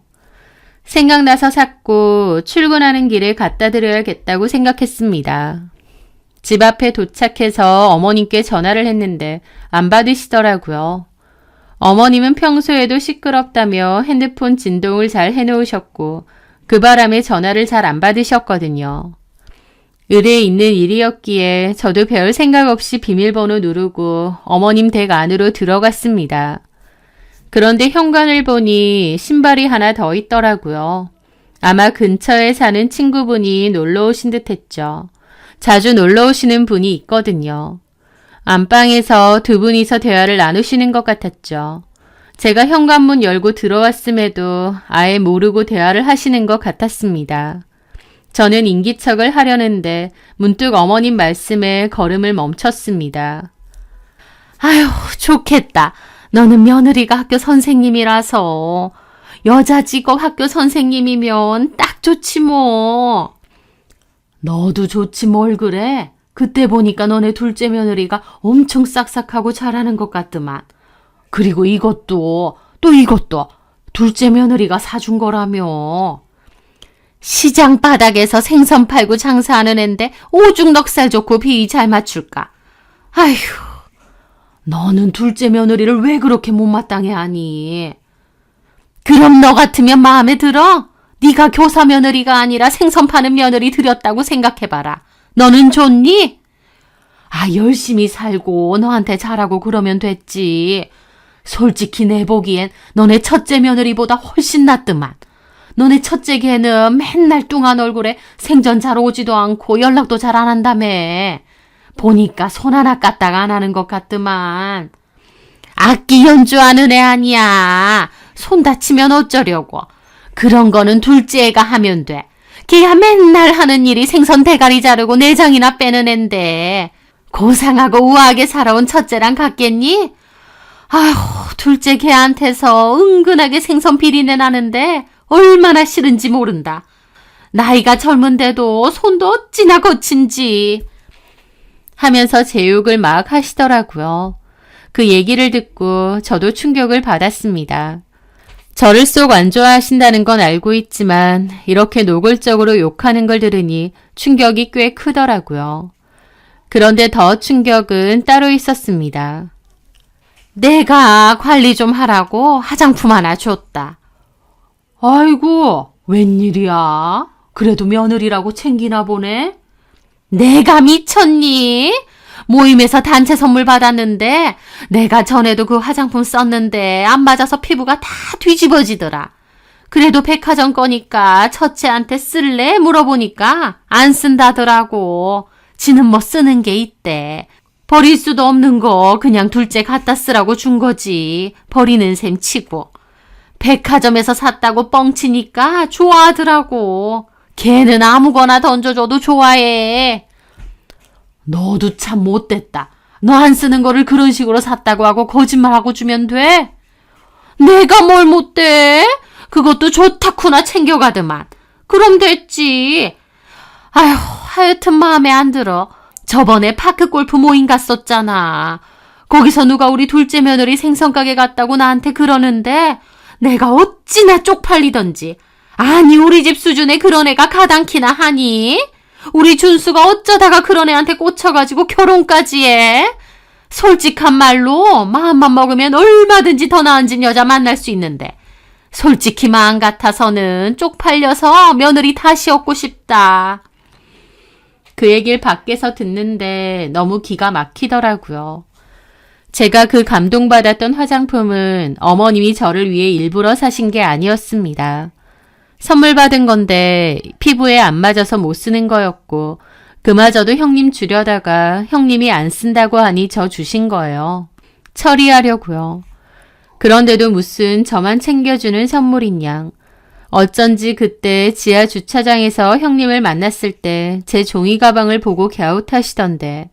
A: 생각나서 샀고 출근하는 길에 갖다 드려야겠다고 생각했습니다. 집 앞에 도착해서 어머님께 전화를 했는데 안 받으시더라고요. 어머님은 평소에도 시끄럽다며 핸드폰 진동을 잘 해놓으셨고 그 바람에 전화를 잘 안 받으셨거든요. 의뢰에 있는 일이었기에 저도 별 생각 없이 비밀번호 누르고 어머님 댁 안으로 들어갔습니다. 그런데 현관을 보니 신발이 하나 더 있더라고요. 아마 근처에 사는 친구분이 놀러 오신 듯 했죠. 자주 놀러 오시는 분이 있거든요. 안방에서 두 분이서 대화를 나누시는 것 같았죠. 제가 현관문 열고 들어왔음에도 아예 모르고 대화를 하시는 것 같았습니다. 저는 인기척을 하려는데 문득 어머님 말씀에 걸음을 멈췄습니다. 아휴, 좋겠다. 너는 며느리가 학교 선생님이라서 여자 직업 학교 선생님이면 딱 좋지 뭐. 너도 좋지 뭘 그래? 그때 보니까 너네 둘째 며느리가 엄청 싹싹하고 잘하는 것 같더만. 그리고 이것도 둘째 며느리가 사준 거라며. 시장 바닥에서 생선 팔고 장사하는 앤데 오죽 넉살 좋고 비위 잘 맞출까. 아휴, 너는 둘째 며느리를 왜 그렇게 못마땅해 하니? 그럼 너 같으면 마음에 들어? 네가 교사 며느리가 아니라 생선 파는 며느리 들였다고 생각해봐라. 너는 좋니? 아, 열심히 살고 너한테 잘하고 그러면 됐지. 솔직히 내 보기엔 너네 첫째 며느리보다 훨씬 낫더만. 너네 첫째 걔는 맨날 뚱한 얼굴에 생전 잘 오지도 않고 연락도 잘 안 한다며. 보니까 손 하나 까딱 안 하는 것 같더만. 악기 연주하는 애 아니야. 손 다치면 어쩌려고. 그런 거는 둘째 애가 하면 돼. 걔야 맨날 하는 일이 생선 대가리 자르고 내장이나 빼는 앤데 고상하고 우아하게 살아온 첫째랑 같겠니? 아휴, 둘째 걔한테서 은근하게 생선 비린내 나는데 얼마나 싫은지 모른다. 나이가 젊은데도 손도 어찌나 거친지 하면서 제 욕을 막 하시더라고요. 그 얘기를 듣고 저도 충격을 받았습니다. 저를 쏙 안 좋아하신다는 건 알고 있지만 이렇게 노골적으로 욕하는 걸 들으니 충격이 꽤 크더라고요. 그런데 더 충격은 따로 있었습니다. 내가 관리 좀 하라고 화장품 하나 줬다. 아이고, 웬일이야? 그래도 며느리라고 챙기나 보네? 내가 미쳤니? 모임에서 단체 선물 받았는데 내가 전에도 그 화장품 썼는데 안 맞아서 피부가 다 뒤집어지더라. 그래도 백화점 거니까 첫째한테 쓸래? 물어보니까 안 쓴다더라고. 지는 뭐 쓰는 게 있대. 버릴 수도 없는 거 그냥 둘째 갖다 쓰라고 준 거지. 버리는 셈 치고. 백화점에서 샀다고 뻥치니까 좋아하더라고. 걔는 아무거나 던져줘도 좋아해. 너도 참 못됐다. 너 안 쓰는 거를 그런 식으로 샀다고 하고 거짓말하고 주면 돼? 내가 뭘 못돼? 그것도 좋다쿠나 챙겨가더만. 그럼 됐지. 아휴, 하여튼 마음에 안 들어. 저번에 파크 골프 모임 갔었잖아. 거기서 누가 우리 둘째 며느리 생선가게 갔다고 나한테 그러는데 내가 어찌나 쪽팔리던지. 아니, 우리 집 수준에 그런 애가 가당키나 하니? 우리 준수가 어쩌다가 그런 애한테 꽂혀가지고 결혼까지 해? 솔직한 말로 마음만 먹으면 얼마든지 더 나은 여자 만날 수 있는데 솔직히 마음 같아서는 쪽팔려서 며느리 다시 얻고 싶다. 그 얘기를 밖에서 듣는데 너무 기가 막히더라고요. 제가 그 감동받았던 화장품은 어머님이 저를 위해 일부러 사신 게 아니었습니다. 선물 받은 건데 피부에 안 맞아서 못 쓰는 거였고 그마저도 형님 주려다가 형님이 안 쓴다고 하니 저 주신 거예요. 처리하려고요. 그런데도 무슨 저만 챙겨주는 선물인 양. 어쩐지 그때 지하 주차장에서 형님을 만났을 때 제 종이 가방을 보고 갸웃하시던데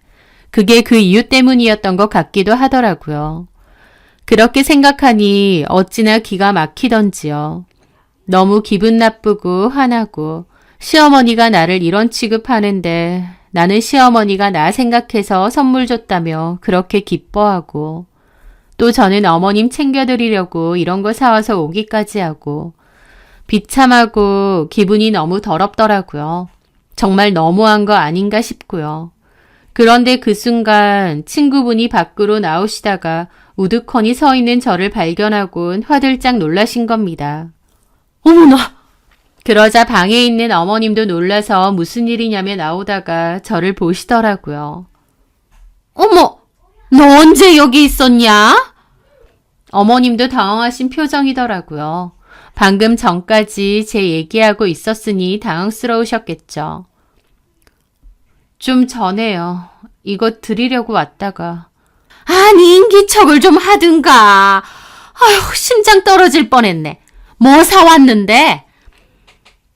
A: 그게 그 이유 때문이었던 것 같기도 하더라고요. 그렇게 생각하니 어찌나 기가 막히던지요. 너무 기분 나쁘고 화나고 시어머니가 나를 이런 취급하는데 나는 시어머니가 나 생각해서 선물 줬다며 그렇게 기뻐하고 또 저는 어머님 챙겨드리려고 이런 거 사와서 오기까지 하고 비참하고 기분이 너무 더럽더라고요. 정말 너무한 거 아닌가 싶고요. 그런데 그 순간 친구분이 밖으로 나오시다가 우두커니 서 있는 저를 발견하곤 화들짝 놀라신 겁니다. 어머나! 그러자 방에 있는 어머님도 놀라서 무슨 일이냐며 나오다가 저를 보시더라고요. 어머! 너 언제 여기 있었냐? 어머님도 당황하신 표정이더라고요. 방금 전까지 제 얘기하고 있었으니 당황스러우셨겠죠. 좀 전에요. 이거 드리려고 왔다가. 아니, 인기척을 좀 하든가. 아휴, 심장 떨어질 뻔했네. 뭐 사왔는데?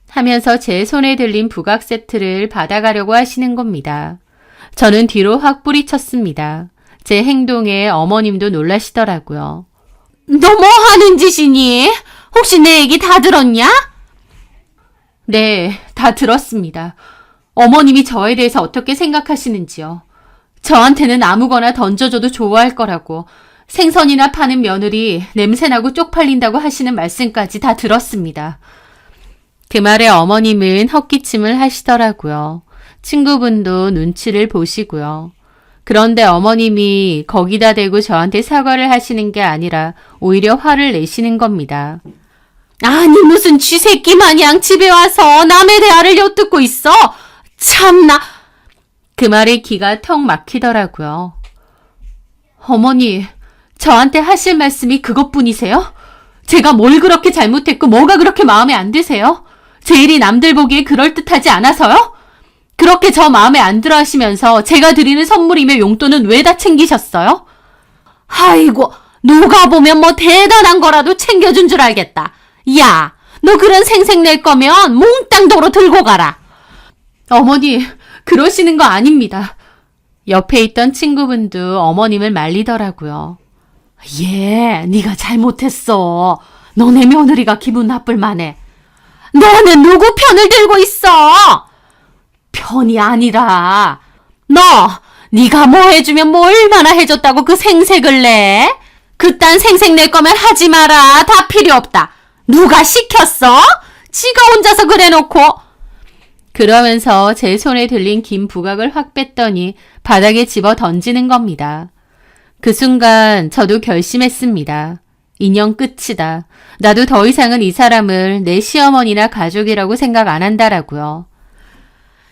A: 하면서 제 손에 들린 부각 세트를 받아가려고 하시는 겁니다. 저는 뒤로 확 뿌리쳤습니다. 제 행동에 어머님도 놀라시더라고요. 너 뭐 하는 짓이니? 혹시 내 얘기 다 들었냐? 네, 다 들었습니다. 어머님이 저에 대해서 어떻게 생각하시는지요. 저한테는 아무거나 던져줘도 좋아할 거라고 생선이나 파는 며느리 냄새나고 쪽팔린다고 하시는 말씀까지 다 들었습니다. 그 말에 어머님은 헛기침을 하시더라고요. 친구분도 눈치를 보시고요. 그런데 어머님이 거기다 대고 저한테 사과를 하시는 게 아니라 오히려 화를 내시는 겁니다. 아니, 무슨 쥐새끼 마냥 집에 와서 남의 대화를 엿듣고 있어? 참나. 그 말에 기가 턱 막히더라고요. 어머니, 저한테 하실 말씀이 그것뿐이세요? 제가 뭘 그렇게 잘못했고 뭐가 그렇게 마음에 안 드세요? 제 일이 남들 보기에 그럴듯하지 않아서요? 그렇게 저 마음에 안 들어 하시면서 제가 드리는 선물이며 용돈은 왜 다 챙기셨어요? 아이고, 누가 보면 뭐 대단한 거라도 챙겨준 줄 알겠다. 야, 너 그런 생색 낼 거면 몽땅 도로 들고 가라. 어머니, 그러시는 거 아닙니다. 옆에 있던 친구분도 어머님을 말리더라고요. 예, 네가 잘못했어. 너네 며느리가 기분 나쁠 만해. 너는 누구 편을 들고 있어? 편이 아니라 네가 뭐 해주면 뭐 얼마나 해줬다고 그 생색을 내? 그딴 생색 낼 거면 하지 마라. 다 필요 없다. 누가 시켰어? 지가 혼자서 그래놓고. 그러면서 제 손에 들린 긴 부각을 확 뺐더니 바닥에 집어 던지는 겁니다. 그 순간 저도 결심했습니다. 인연 끝이다. 나도 더 이상은 이 사람을 내 시어머니나 가족이라고 생각 안 한다라고요.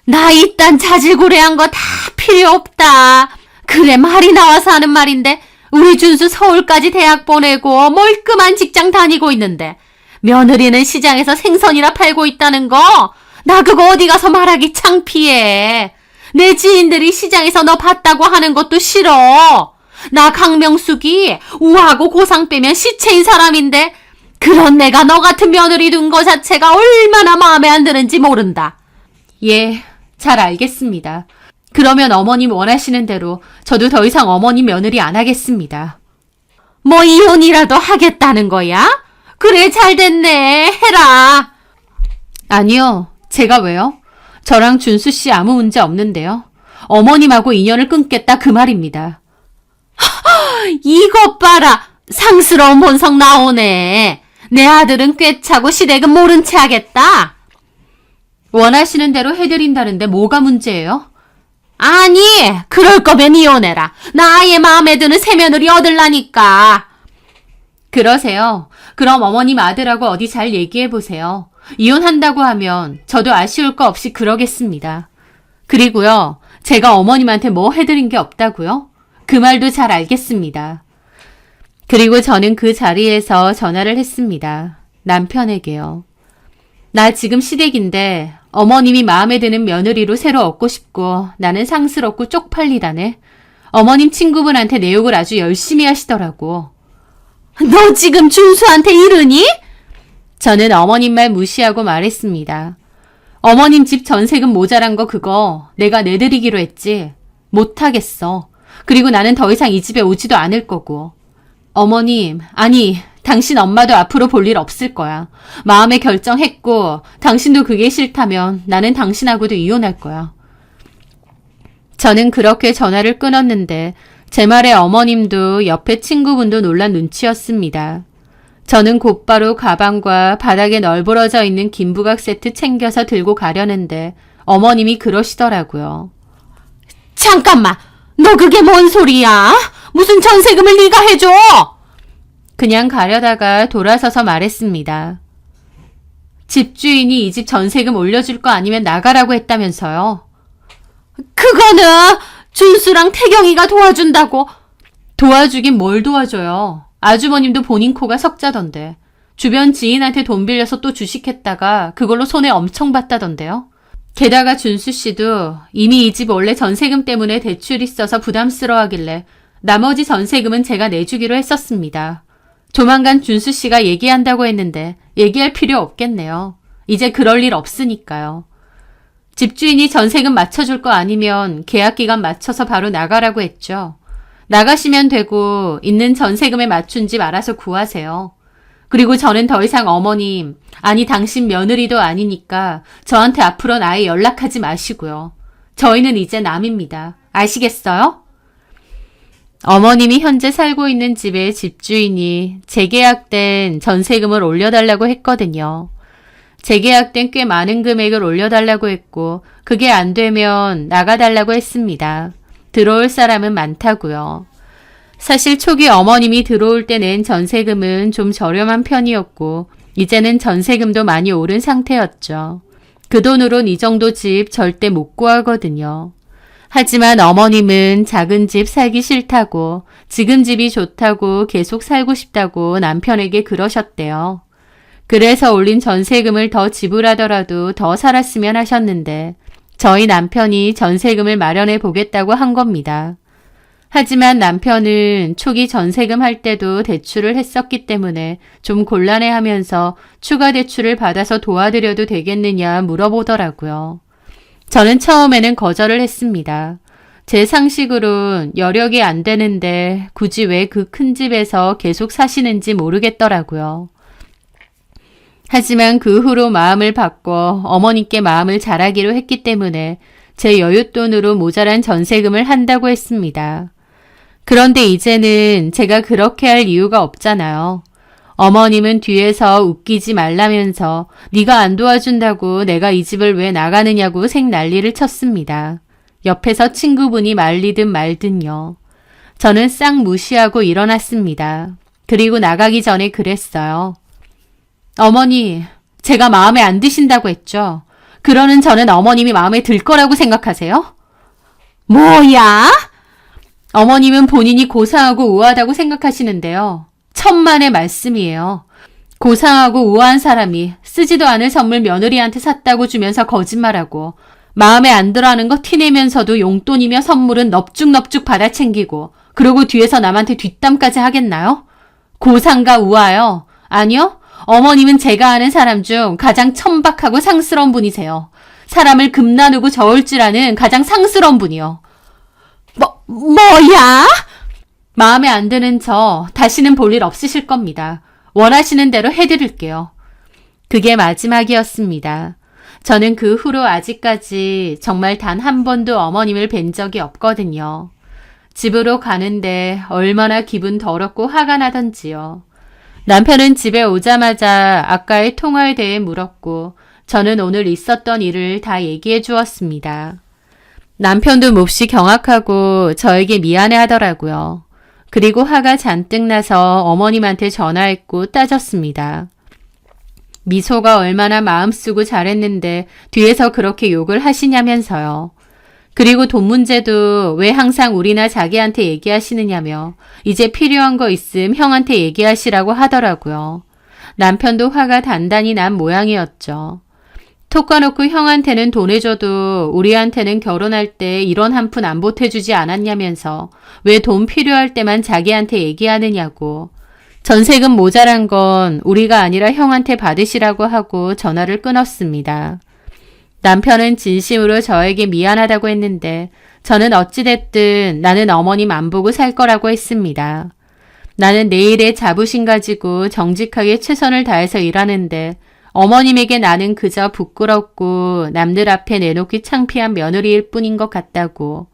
A: 나 이딴 자질구레한 거 다 필요 없다. 그래, 말이 나와서 하는 말인데 우리 준수 서울까지 대학 보내고 멀끔한 직장 다니고 있는데 며느리는 시장에서 생선이나 팔고 있다는 거 나 그거 어디 가서 말하기 창피해. 내 지인들이 시장에서 너 봤다고 하는 것도 싫어. 나 강명숙이 우하고 고상 빼면 시체인 사람인데 그런 내가 너 같은 며느리 둔 거 자체가 얼마나 마음에 안 드는지 모른다. 예, 잘 알겠습니다. 그러면 어머님 원하시는 대로 저도 더 이상 어머님 며느리 안 하겠습니다. 뭐 이혼이라도 하겠다는 거야? 그래, 잘 됐네. 해라. 아니요. 제가 왜요? 저랑 준수 씨 아무 문제 없는데요. 어머님하고 인연을 끊겠다 그 말입니다. 이것 봐라. 상스러운 본성 나오네. 내 아들은 꿰차고 시댁은 모른 채 하겠다. 원하시는 대로 해드린다는데 뭐가 문제예요? 아니, 그럴 거면 이혼해라. 나 아예 마음에 드는 새 며느리 얻을라니까. 그러세요. 그럼 어머님 아들하고 어디 잘 얘기해보세요. 이혼한다고 하면 저도 아쉬울 거 없이 그러겠습니다. 그리고요, 제가 어머님한테 뭐 해드린 게 없다고요? 그 말도 잘 알겠습니다. 그리고 저는 그 자리에서 전화를 했습니다. 남편에게요. 나 지금 시댁인데 어머님이 마음에 드는 며느리로 새로 얻고 싶고 나는 상스럽고 쪽팔리다네. 어머님 친구분한테 내 욕을 아주 열심히 하시더라고. 너 지금 준수한테 이러니? 저는 어머님 말 무시하고 말했습니다. 어머님 집 전세금 모자란 거 그거 내가 내드리기로 했지. 못하겠어. 그리고 나는 더 이상 이 집에 오지도 않을 거고. 어머님, 아니, 당신 엄마도 앞으로 볼 일 없을 거야. 마음에 결정했고 당신도 그게 싫다면 나는 당신하고도 이혼할 거야. 저는 그렇게 전화를 끊었는데 제 말에 어머님도 옆에 친구분도 놀란 눈치였습니다. 저는 곧바로 가방과 바닥에 널브러져 있는 김부각 세트 챙겨서 들고 가려는데 어머님이 그러시더라고요. 잠깐만! 너 그게 뭔 소리야? 무슨 전세금을 네가 해줘? 그냥 가려다가 돌아서서 말했습니다. 집주인이 이 집 전세금 올려줄 거 아니면 나가라고 했다면서요. 그거는 준수랑 태경이가 도와준다고. 도와주긴 뭘 도와줘요. 아주버님도 본인 코가 석자던데. 주변 지인한테 돈 빌려서 또 주식했다가 그걸로 손해 엄청 봤다던데요. 게다가 준수 씨도 이미 이 집 원래 전세금 때문에 대출 있어서 부담스러워하길래 나머지 전세금은 제가 내주기로 했었습니다. 조만간 준수 씨가 얘기한다고 했는데 얘기할 필요 없겠네요. 이제 그럴 일 없으니까요. 집주인이 전세금 맞춰줄 거 아니면 계약 기간 맞춰서 바로 나가라고 했죠. 나가시면 되고 있는 전세금에 맞춘 집 알아서 구하세요. 그리고 저는 더 이상 어머님, 아니 당신 며느리도 아니니까 저한테 앞으로는 아예 연락하지 마시고요. 저희는 이제 남입니다. 아시겠어요? 어머님이 현재 살고 있는 집의 집주인이 재계약된 전세금을 올려달라고 했거든요. 재계약된 꽤 많은 금액을 올려달라고 했고 그게 안 되면 나가달라고 했습니다. 들어올 사람은 많다고요. 사실 초기 어머님이 들어올 때 낸 전세금은 좀 저렴한 편이었고 이제는 전세금도 많이 오른 상태였죠. 그 돈으론 이 정도 집 절대 못 구하거든요. 하지만 어머님은 작은 집 살기 싫다고 지금 집이 좋다고 계속 살고 싶다고 남편에게 그러셨대요. 그래서 올린 전세금을 더 지불하더라도 더 살았으면 하셨는데 저희 남편이 전세금을 마련해 보겠다고 한 겁니다. 하지만 남편은 초기 전세금 할 때도 대출을 했었기 때문에 좀 곤란해하면서 추가 대출을 받아서 도와드려도 되겠느냐 물어보더라고요. 저는 처음에는 거절을 했습니다. 제 상식으론 여력이 안 되는데 굳이 왜 그 큰 집에서 계속 사시는지 모르겠더라고요. 하지만 그 후로 마음을 바꿔 어머니께 마음을 잘하기로 했기 때문에 제 여윳돈으로 모자란 전세금을 한다고 했습니다. 그런데 이제는 제가 그렇게 할 이유가 없잖아요. 어머님은 뒤에서 웃기지 말라면서 네가 안 도와준다고 내가 이 집을 왜 나가느냐고 생난리를 쳤습니다. 옆에서 친구분이 말리든 말든요. 저는 싹 무시하고 일어났습니다. 그리고 나가기 전에 그랬어요. 어머니, 제가 마음에 안 드신다고 했죠. 그러는 저는 어머님이 마음에 들 거라고 생각하세요? 뭐야? 어머님은 본인이 고상하고 우아하다고 생각하시는데요. 천만의 말씀이에요. 고상하고 우아한 사람이 쓰지도 않을 선물 며느리한테 샀다고 주면서 거짓말하고 마음에 안 들어하는 거 티내면서도 용돈이며 선물은 넙죽넙죽 받아 챙기고 그러고 뒤에서 남한테 뒷담까지 하겠나요? 고상과 우아요? 아니요. 어머님은 제가 아는 사람 중 가장 천박하고 상스러운 분이세요. 사람을 금 나누고 저을 줄 아는 가장 상스러운 분이요. 뭐야? 마음에 안 드는 저 다시는 볼 일 없으실 겁니다. 원하시는 대로 해드릴게요. 그게 마지막이었습니다. 저는 그 후로 아직까지 정말 단 한 번도 어머님을 뵌 적이 없거든요. 집으로 가는데 얼마나 기분 더럽고 화가 나던지요. 남편은 집에 오자마자 아까의 통화에 대해 물었고 저는 오늘 있었던 일을 다 얘기해 주었습니다. 남편도 몹시 경악하고 저에게 미안해 하더라고요. 그리고 화가 잔뜩 나서 어머님한테 전화했고 따졌습니다. 미소가 얼마나 마음 쓰고 잘했는데 뒤에서 그렇게 욕을 하시냐면서요. 그리고 돈 문제도 왜 항상 우리나 자기한테 얘기하시느냐며 이제 필요한 거 있음 형한테 얘기하시라고 하더라고요. 남편도 화가 단단히 난 모양이었죠. 톡 까놓고 형한테는 돈 해줘도 우리한테는 결혼할 때 이런 한 푼 안 보태주지 않았냐면서 왜 돈 필요할 때만 자기한테 얘기하느냐고. 전세금 모자란 건 우리가 아니라 형한테 받으시라고 하고 전화를 끊었습니다. 남편은 진심으로 저에게 미안하다고 했는데 저는 어찌됐든 나는 어머님 안 보고 살 거라고 했습니다. 나는 내일의 자부심 가지고 정직하게 최선을 다해서 일하는데 어머님에게 나는 그저 부끄럽고 남들 앞에 내놓기 창피한 며느리일 뿐인 것 같다고.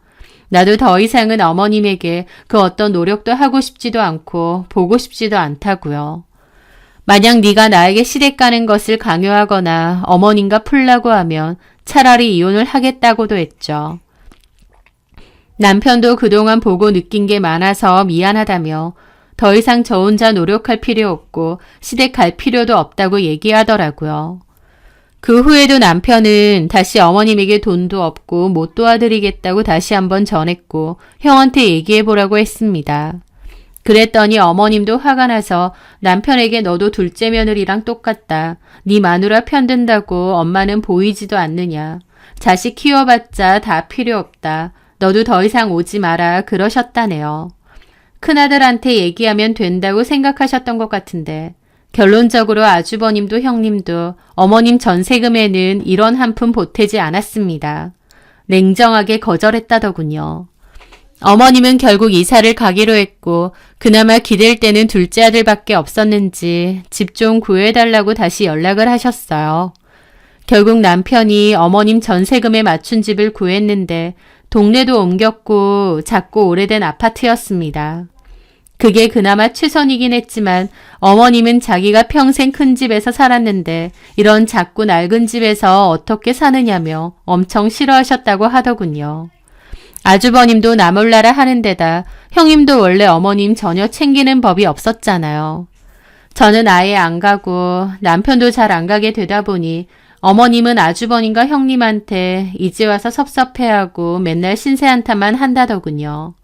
A: 나도 더 이상은 어머님에게 그 어떤 노력도 하고 싶지도 않고 보고 싶지도 않다고요. 만약 네가 나에게 시댁 가는 것을 강요하거나 어머님과 풀라고 하면 차라리 이혼을 하겠다고도 했죠. 남편도 그동안 보고 느낀 게 많아서 미안하다며 더 이상 저 혼자 노력할 필요 없고 시댁 갈 필요도 없다고 얘기하더라고요. 그 후에도 남편은 다시 어머님에게 돈도 없고 못 도와드리겠다고 다시 한번 전했고 형한테 얘기해보라고 했습니다. 그랬더니 어머님도 화가 나서 남편에게 너도 둘째 며느리랑 똑같다. 네 마누라 편든다고 엄마는 보이지도 않느냐. 자식 키워봤자 다 필요 없다. 너도 더 이상 오지 마라 그러셨다네요. 큰아들한테 얘기하면 된다고 생각하셨던 것 같은데 결론적으로 아주버님도 형님도 어머님 전세금에는 이런 한 푼 보태지 않았습니다. 냉정하게 거절했다더군요. 어머님은 결국 이사를 가기로 했고 그나마 기댈 때는 둘째 아들밖에 없었는지 집 좀 구해달라고 다시 연락을 하셨어요. 결국 남편이 어머님 전세금에 맞춘 집을 구했는데 동네도 옮겼고 작고 오래된 아파트였습니다. 그게 그나마 최선이긴 했지만 어머님은 자기가 평생 큰 집에서 살았는데 이런 작고 낡은 집에서 어떻게 사느냐며 엄청 싫어하셨다고 하더군요. 아주버님도 나몰라라 하는 데다 형님도 원래 어머님 전혀 챙기는 법이 없었잖아요. 저는 아예 안 가고 남편도 잘 안 가게 되다 보니 어머님은 아주버님과 형님한테 이제 와서 섭섭해하고 맨날 신세 한탄만 한다더군요.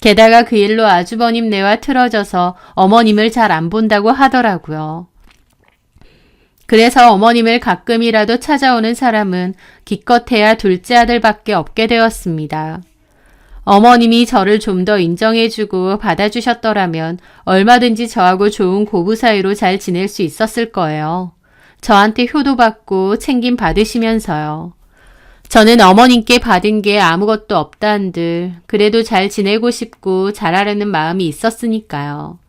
A: 게다가 그 일로 아주버님 뇌와 틀어져서 어머님을 잘 안 본다고 하더라고요. 그래서 어머님을 가끔이라도 찾아오는 사람은 기껏해야 둘째 아들밖에 없게 되었습니다. 어머님이 저를 좀 더 인정해주고 받아주셨더라면 얼마든지 저하고 좋은 고부 사이로 잘 지낼 수 있었을 거예요. 저한테 효도 받고 챙김 받으시면서요. 저는 어머님께 받은 게 아무것도 없다 한들 그래도 잘 지내고 싶고 잘하려는 마음이 있었으니까요.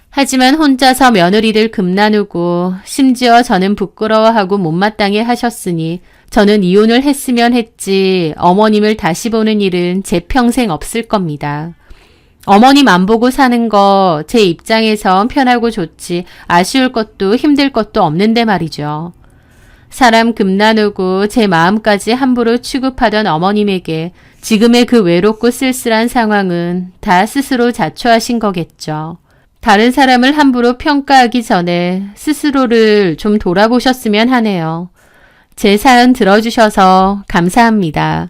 A: 하지만 혼자서 며느리들 금 나누고 심지어 저는 부끄러워하고 못마땅해 하셨으니 저는 이혼을 했으면 했지 어머님을 다시 보는 일은 제 평생 없을 겁니다. 어머님 안 보고 사는 거 제 입장에선 편하고 좋지 아쉬울 것도 힘들 것도 없는데 말이죠. 사람 금 나누고 제 마음까지 함부로 취급하던 어머님에게 지금의 그 외롭고 쓸쓸한 상황은 다 스스로 자초하신 거겠죠. 다른 사람을 함부로 평가하기 전에 스스로를 좀 돌아보셨으면 하네요. 제 사연 들어주셔서 감사합니다.